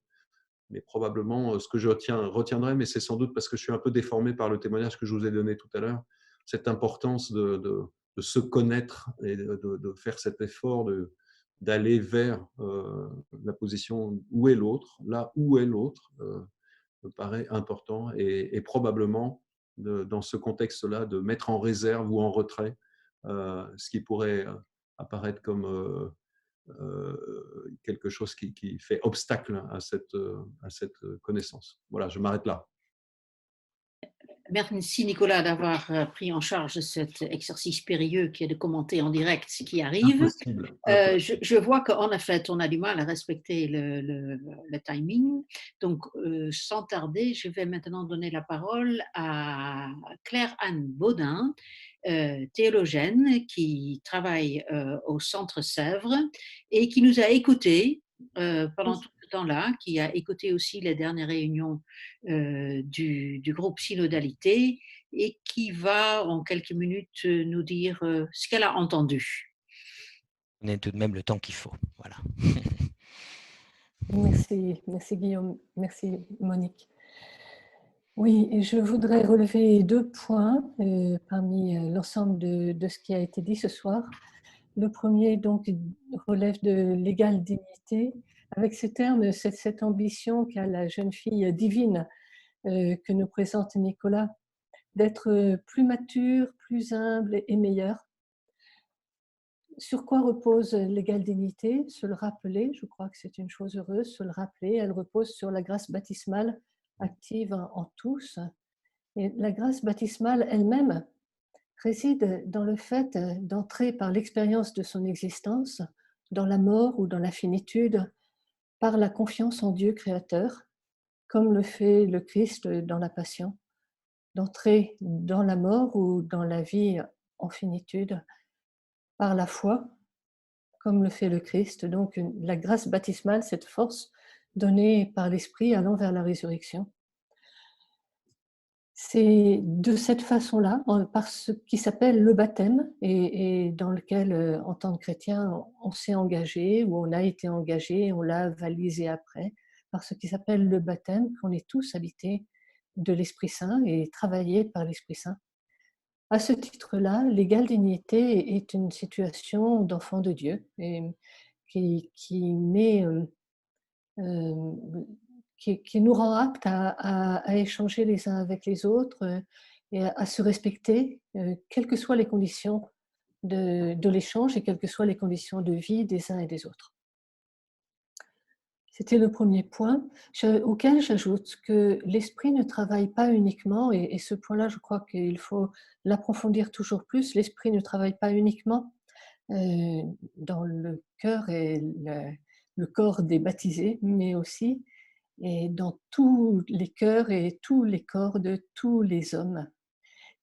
Mais probablement, ce que je retiendrai, mais c'est sans doute parce que je suis un peu déformé par le témoignage que je vous ai donné tout à l'heure, cette importance de se connaître et de faire cet effort d'aller vers la position où est l'autre, là où est l'autre, me paraît important, et probablement, dans ce contexte-là, de mettre en réserve ou en retrait ce qui pourrait apparaître comme quelque chose qui fait obstacle à cette connaissance. Voilà, je m'arrête là. Merci Nicolas d'avoir pris en charge cet exercice périlleux qui est de commenter en direct ce qui arrive. Impossible. Je vois qu'en effet, on a du mal à respecter le timing. Donc, sans tarder, je vais maintenant donner la parole à Claire-Anne Baudin, théologienne qui travaille au Centre Sèvres et qui nous a écoutés pendant tout ce temps-là, qui a écouté aussi les dernières réunions du groupe Synodalité et qui va en quelques minutes nous dire ce qu'elle a entendu. On a tout de même le temps qu'il faut. Voilà. Merci Guillaume, merci Monique. Oui, je voudrais relever 2 points parmi l'ensemble de ce qui a été dit ce soir. Le premier, donc, relève de l'égale dignité, avec ce terme, cette ambition qu'a la jeune fille divine que nous présente Nicolas, d'être plus mature, plus humble et meilleure. Sur quoi repose l'égale dignité? Se le rappeler, je crois que c'est une chose heureuse, se le rappeler, elle repose sur la grâce baptismale active en tous. Et la grâce baptismale elle-même réside dans le fait d'entrer par l'expérience de son existence, dans la mort ou dans la finitude, par la confiance en Dieu créateur, comme le fait le Christ dans la Passion, d'entrer dans la mort ou dans la vie en finitude, par la foi, comme le fait le Christ. Donc la grâce baptismale, cette force donnée par l'Esprit allant vers la résurrection. C'est de cette façon-là, par ce qui s'appelle le baptême, et dans lequel, en tant que chrétien, on s'est engagé, ou on a été engagé, on l'a avalisé après, par ce qui s'appelle le baptême, qu'on est tous habités de l'Esprit Saint et travaillés par l'Esprit Saint. À ce titre-là, l'égale dignité est une situation d'enfant de Dieu et qui nous rend aptes à échanger les uns avec les autres et à se respecter, quelles que soient les conditions de l'échange et quelles que soient les conditions de vie des uns et des autres. C'était le premier point, auquel j'ajoute que l'esprit ne travaille pas uniquement, et ce point-là, je crois qu'il faut l'approfondir toujours plus, l'esprit ne travaille pas uniquement dans le cœur et le corps des baptisés, mais aussi et dans tous les cœurs et tous les corps de tous les hommes.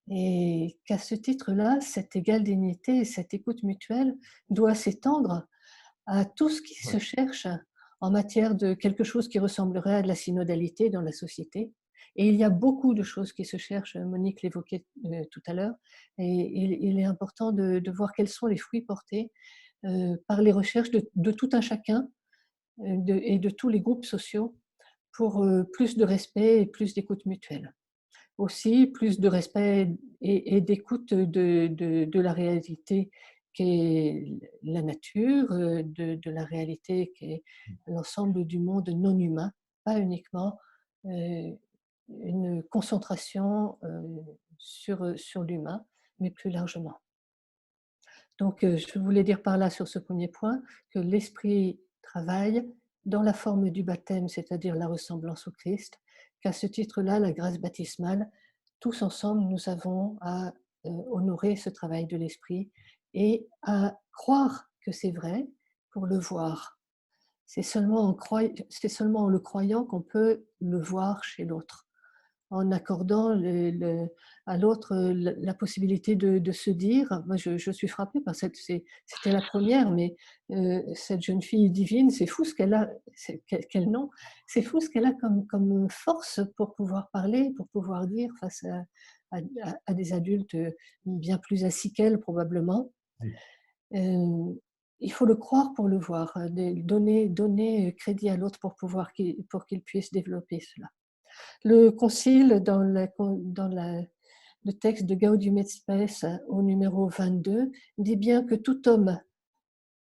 Et qu'à ce titre-là, cette égale dignité et cette écoute mutuelle doit s'étendre à tout ce qui se cherche en matière de quelque chose qui ressemblerait à de la synodalité dans la société. Et il y a beaucoup de choses qui se cherchent, Monique l'évoquait tout à l'heure, et il est important de voir quels sont les fruits portés par les recherches de tout un chacun et de tous les groupes sociaux pour plus de respect et plus d'écoute mutuelle. Aussi, plus de respect et d'écoute de la réalité qu'est la nature, de la réalité qu'est l'ensemble du monde non humain, pas uniquement une concentration sur l'humain, mais plus largement. Donc, je voulais dire par là, sur ce premier point, que l'esprit travaille dans la forme du baptême, c'est-à-dire la ressemblance au Christ, qu'à ce titre-là, la grâce baptismale, tous ensemble, nous avons à honorer ce travail de l'esprit et à croire que c'est vrai pour le voir. C'est seulement en le croyant qu'on peut le voir chez l'autre. en accordant à l'autre la possibilité de se dire. Moi, je suis frappée par c'était la première, mais cette jeune fille divine, c'est fou ce qu'elle a, quel nom, c'est fou ce qu'elle a comme force pour pouvoir parler, pour pouvoir dire face à des adultes bien plus assis qu'elle probablement. Il faut le croire pour le voir, donner crédit à l'autre pour qu'il puisse développer cela. Le concile, dans le texte de Gaudium et Spes au numéro 22, dit bien que tout homme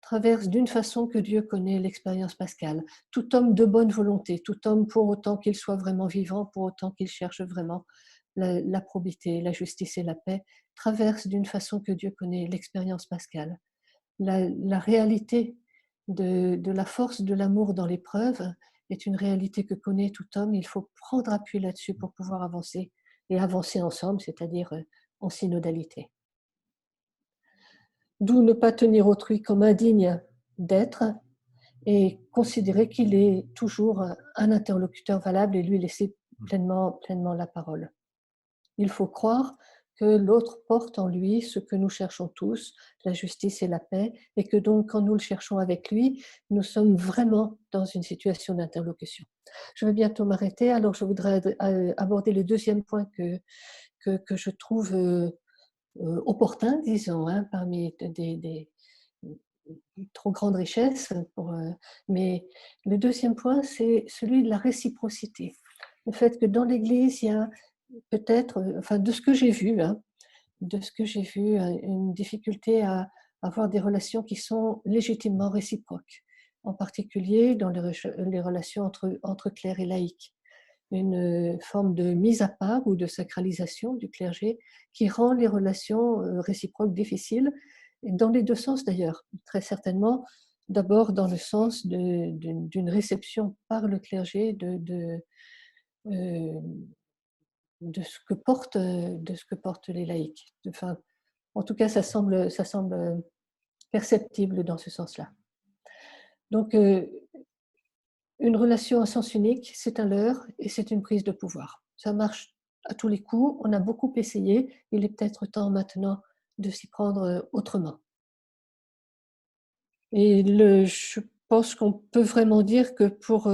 traverse d'une façon que Dieu connaît l'expérience pascale. Tout homme de bonne volonté, tout homme pour autant qu'il soit vraiment vivant, pour autant qu'il cherche vraiment la probité, la justice et la paix, traverse d'une façon que Dieu connaît l'expérience pascale. La réalité de la force de l'amour dans l'épreuve est une réalité que connaît tout homme. Il faut prendre appui là-dessus pour pouvoir avancer et avancer ensemble, c'est-à-dire en synodalité. D'où ne pas tenir autrui comme indigne d'être et considérer qu'il est toujours un interlocuteur valable et lui laisser pleinement la parole. Il faut croire que l'autre porte en lui ce que nous cherchons tous, la justice et la paix, et que donc quand nous le cherchons avec lui, nous sommes vraiment dans une situation d'interlocution. Je vais bientôt m'arrêter, alors je voudrais aborder le deuxième point que je trouve opportun, disons, parmi des trop grandes richesses. Mais le deuxième point, c'est celui de la réciprocité. Le fait que dans l'Église, il y a peut-être, enfin de ce que j'ai vu, une difficulté à avoir des relations qui sont légitimement réciproques, en particulier dans les relations entre clercs et laïcs. Une forme de mise à part ou de sacralisation du clergé qui rend les relations réciproques difficiles, dans les deux sens d'ailleurs, très certainement. D'abord dans le sens d'une réception par le clergé de ce que portent les laïcs. Enfin, en tout cas, ça semble perceptible dans ce sens-là. Donc, une relation à sens unique, c'est un leurre et c'est une prise de pouvoir. Ça marche à tous les coups, on a beaucoup essayé, il est peut-être temps maintenant de s'y prendre autrement. Et je pense qu'on peut vraiment dire que pour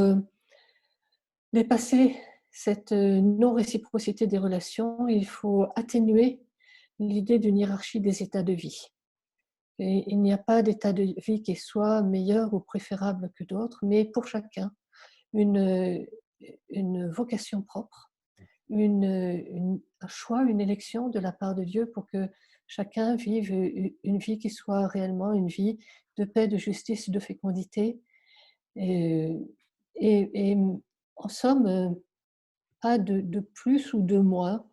dépasser cette non-réciprocité des relations, il faut atténuer l'idée d'une hiérarchie des états de vie. Et il n'y a pas d'état de vie qui soit meilleur ou préférable que d'autres, mais pour chacun, une vocation propre, un choix, une élection de la part de Dieu pour que chacun vive une vie qui soit réellement une vie de paix, de justice, de fécondité. Et en somme, pas de plus ou de moins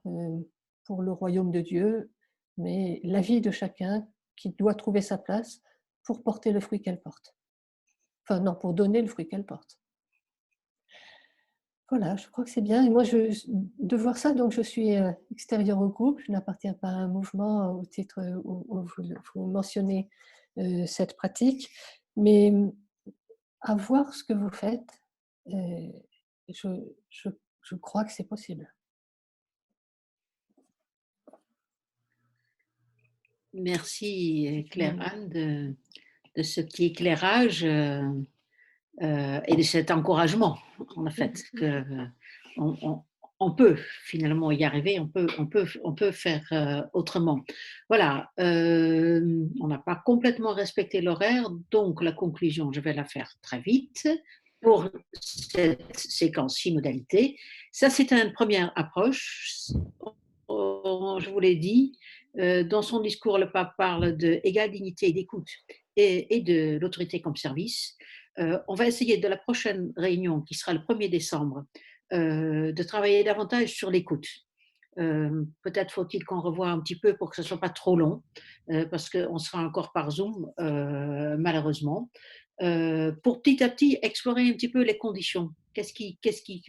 pour le royaume de Dieu, mais la vie de chacun qui doit trouver sa place pour porter le fruit qu'elle porte. Enfin non, pour donner le fruit qu'elle porte. Voilà, je crois que c'est bien. Et moi, de voir ça, donc je suis extérieure au groupe, je n'appartiens pas à un mouvement au titre où vous mentionnez cette pratique, mais à voir ce que vous faites, je crois que c'est possible. Merci Claire-Anne de ce petit éclairage et de cet encouragement, en fait, on peut finalement y arriver, on peut faire autrement. Voilà, on n'a pas complètement respecté l'horaire, donc la conclusion, je vais la faire très vite pour cette séquence synodalité. Ça, c'est une première approche. Je vous l'ai dit, dans son discours, le pape parle d'égale dignité d'écoute et de l'autorité comme service. On va essayer de la prochaine réunion, qui sera le 1er décembre, de travailler davantage sur l'écoute. Peut-être faut-il qu'on revoie un petit peu pour que ce ne soit pas trop long, parce qu'on sera encore par Zoom, malheureusement. Pour petit à petit explorer un petit peu les conditions. Qu'est-ce qui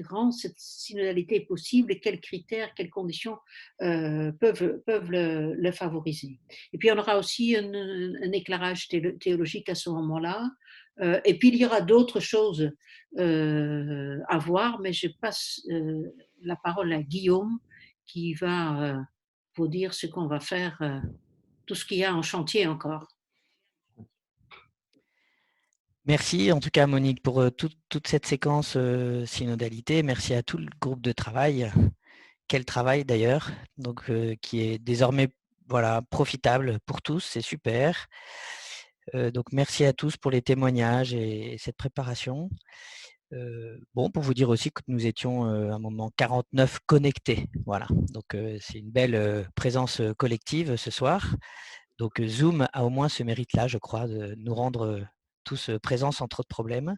rend cette synodalité possible et quels critères, quelles conditions peuvent le favoriser. Et puis on aura aussi un éclairage théologique à ce moment-là. Et puis il y aura d'autres choses à voir, mais je passe la parole à Guillaume qui va vous dire ce qu'on va faire, tout ce qu'il y a en chantier encore. Merci en tout cas Monique pour toute cette séquence synodalité. Merci à tout le groupe de travail. Quel travail d'ailleurs, donc qui est désormais voilà, profitable pour tous, c'est super. Donc merci à tous pour les témoignages et cette préparation. Bon, pour vous dire aussi que nous étions à un moment 49 connectés. Voilà, donc c'est une belle présence collective ce soir. Donc Zoom a au moins ce mérite-là, je crois, de nous rendre tous présents sans trop de problèmes.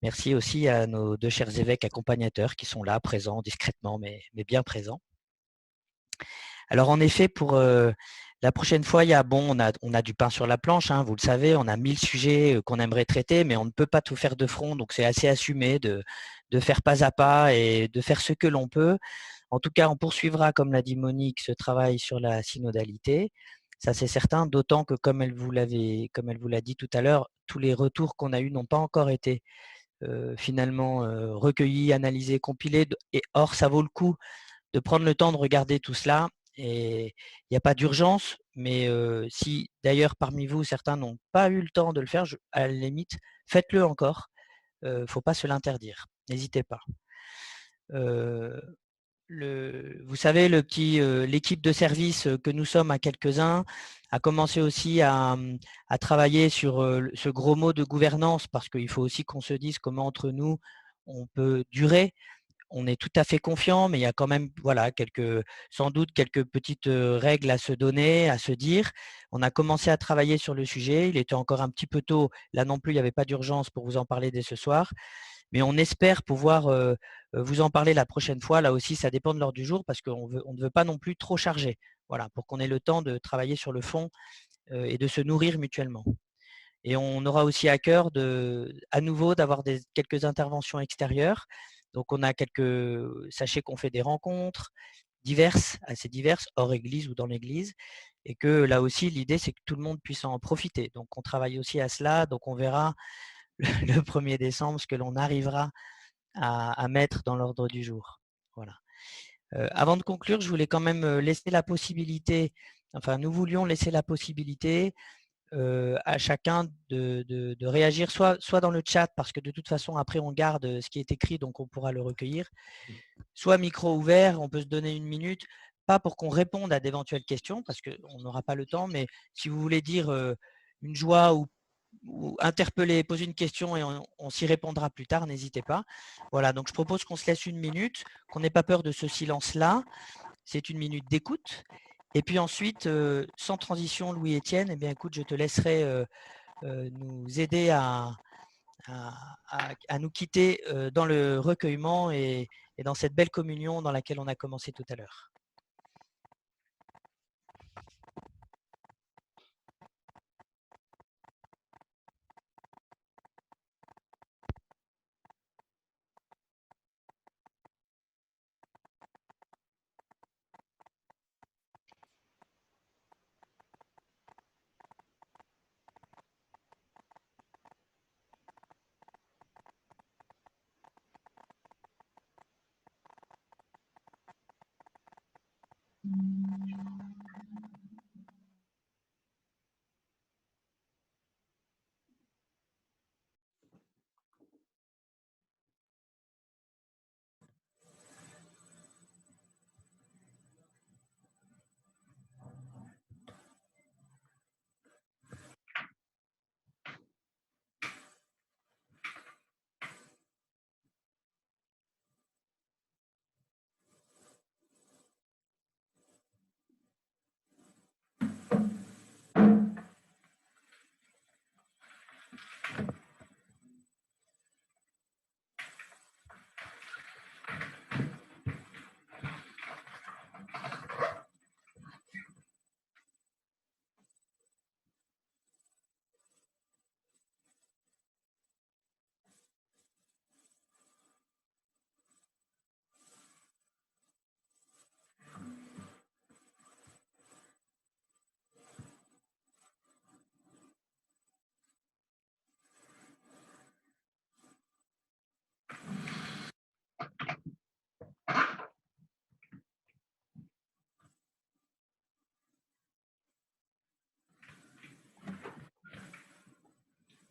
Merci aussi à nos deux chers évêques accompagnateurs qui sont là, présents discrètement, mais bien présents. Alors en effet, pour la prochaine fois, on a du pain sur la planche, hein, vous le savez, on a 1000 sujets qu'on aimerait traiter, mais on ne peut pas tout faire de front, donc c'est assez assumé de faire pas à pas et de faire ce que l'on peut. En tout cas, on poursuivra, comme l'a dit Monique, ce travail sur la synodalité. Ça, c'est certain, d'autant que, comme elle vous l'a dit tout à l'heure, tous les retours qu'on a eus n'ont pas encore été finalement recueillis, analysés, compilés. Et or, ça vaut le coup de prendre le temps de regarder tout cela. Et il n'y a pas d'urgence, mais si d'ailleurs parmi vous, certains n'ont pas eu le temps de le faire, à la limite, faites-le encore. Il ne faut pas se l'interdire. N'hésitez pas. Vous savez, l'équipe de service que nous sommes à quelques-uns a commencé aussi à travailler sur ce gros mot de gouvernance, parce qu'il faut aussi qu'on se dise comment entre nous on peut durer. On est tout à fait confiant, mais il y a quand même voilà, sans doute quelques petites règles à se donner, à se dire. On a commencé à travailler sur le sujet. Il était encore un petit peu tôt. Là non plus, il n'y avait pas d'urgence pour vous en parler dès ce soir. Mais on espère pouvoir vous en parler la prochaine fois. Là aussi, ça dépend de l'heure du jour parce qu'on ne veut pas non plus trop charger. Voilà, pour qu'on ait le temps de travailler sur le fond et de se nourrir mutuellement. Et on aura aussi à cœur à nouveau d'avoir quelques interventions extérieures. Donc on a sachez qu'on fait des rencontres diverses, assez diverses, hors église ou dans l'église, et que là aussi l'idée c'est que tout le monde puisse en profiter. Donc on travaille aussi à cela, donc on verra le 1er décembre ce que l'on arrivera à mettre dans l'ordre du jour. Voilà. Avant de conclure, je voulais quand même laisser la possibilité, enfin nous voulions laisser la possibilité à chacun de réagir, soit dans le chat, parce que de toute façon, après, on garde ce qui est écrit, donc on pourra le recueillir, soit micro ouvert, on peut se donner 1 minute, pas pour qu'on réponde à d'éventuelles questions, parce qu'on n'aura pas le temps, mais si vous voulez dire une joie ou interpeller, poser une question et on s'y répondra plus tard, n'hésitez pas. Voilà, donc je propose qu'on se laisse 1 minute, qu'on n'ait pas peur de ce silence-là. C'est 1 minute d'écoute. Et puis ensuite, sans transition, Louis-Étienne, eh bien, écoute, je te laisserai nous aider à nous quitter dans le recueillement et dans cette belle communion dans laquelle on a commencé tout à l'heure.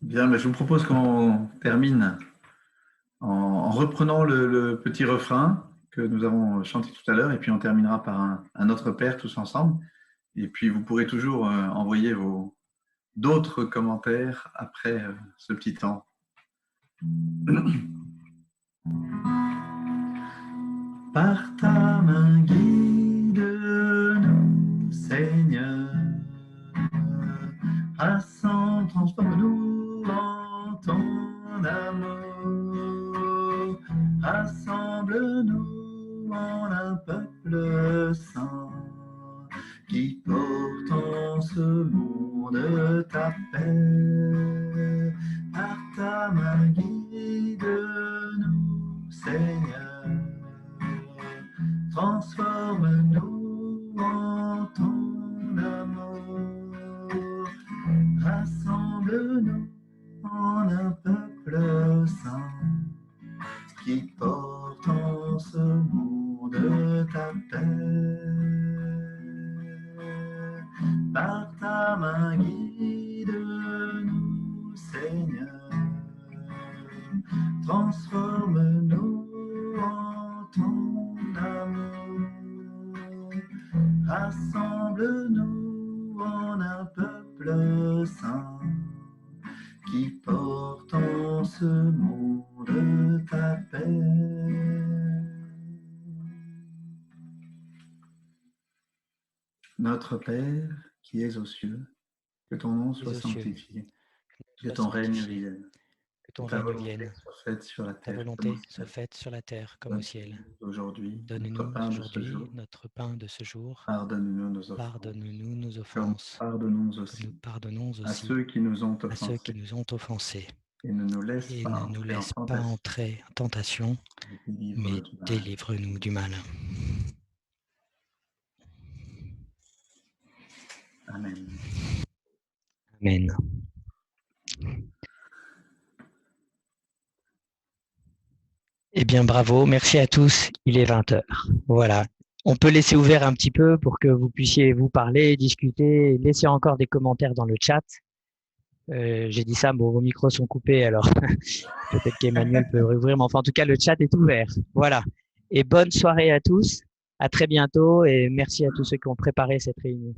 Bien, mais je vous propose qu'on termine en reprenant le petit refrain que nous avons chanté tout à l'heure, et puis on terminera par un autre père tous ensemble. Et puis vous pourrez toujours envoyer d'autres commentaires après ce petit temps. Par ta main guide-nous, Seigneur, rassemble, transforme-nous en ton amour, rassemble-nous en un peuple saint qui porte en ce monde ta paix. Par ta main guide-nous, Seigneur, transforme-nous en ton amour, rassemble-nous en un peuple saint qui porte en ce monde ta paix. Par ta main guide-nous, Seigneur, transforme-nous en ton amour, rassemble-nous en un peuple saint qui porte en ce monde ta paix. Notre Père qui es aux cieux, que ton nom soit sanctifié, que ton règne vienne. Que ton règne vienne, ta volonté soit faite sur la terre comme au ciel. Donne-nous aujourd'hui notre pain de ce jour. Pardonne-nous nos offenses. Nous pardonnons aussi à ceux qui nous ont offensés. Et ne nous laisse pas entrer en tentation, mais délivre-nous du mal. Amen. Amen. Eh bien, bravo. Merci à tous. Il est 20h. Voilà. On peut laisser ouvert un petit peu pour que vous puissiez vous parler, discuter, laisser encore des commentaires dans le chat. J'ai dit ça, bon, vos micros sont coupés, alors peut-être qu'Emmanuel peut rouvrir, mais enfin, en tout cas, le chat est ouvert. Voilà. Et bonne soirée à tous. À très bientôt et merci à tous ceux qui ont préparé cette réunion.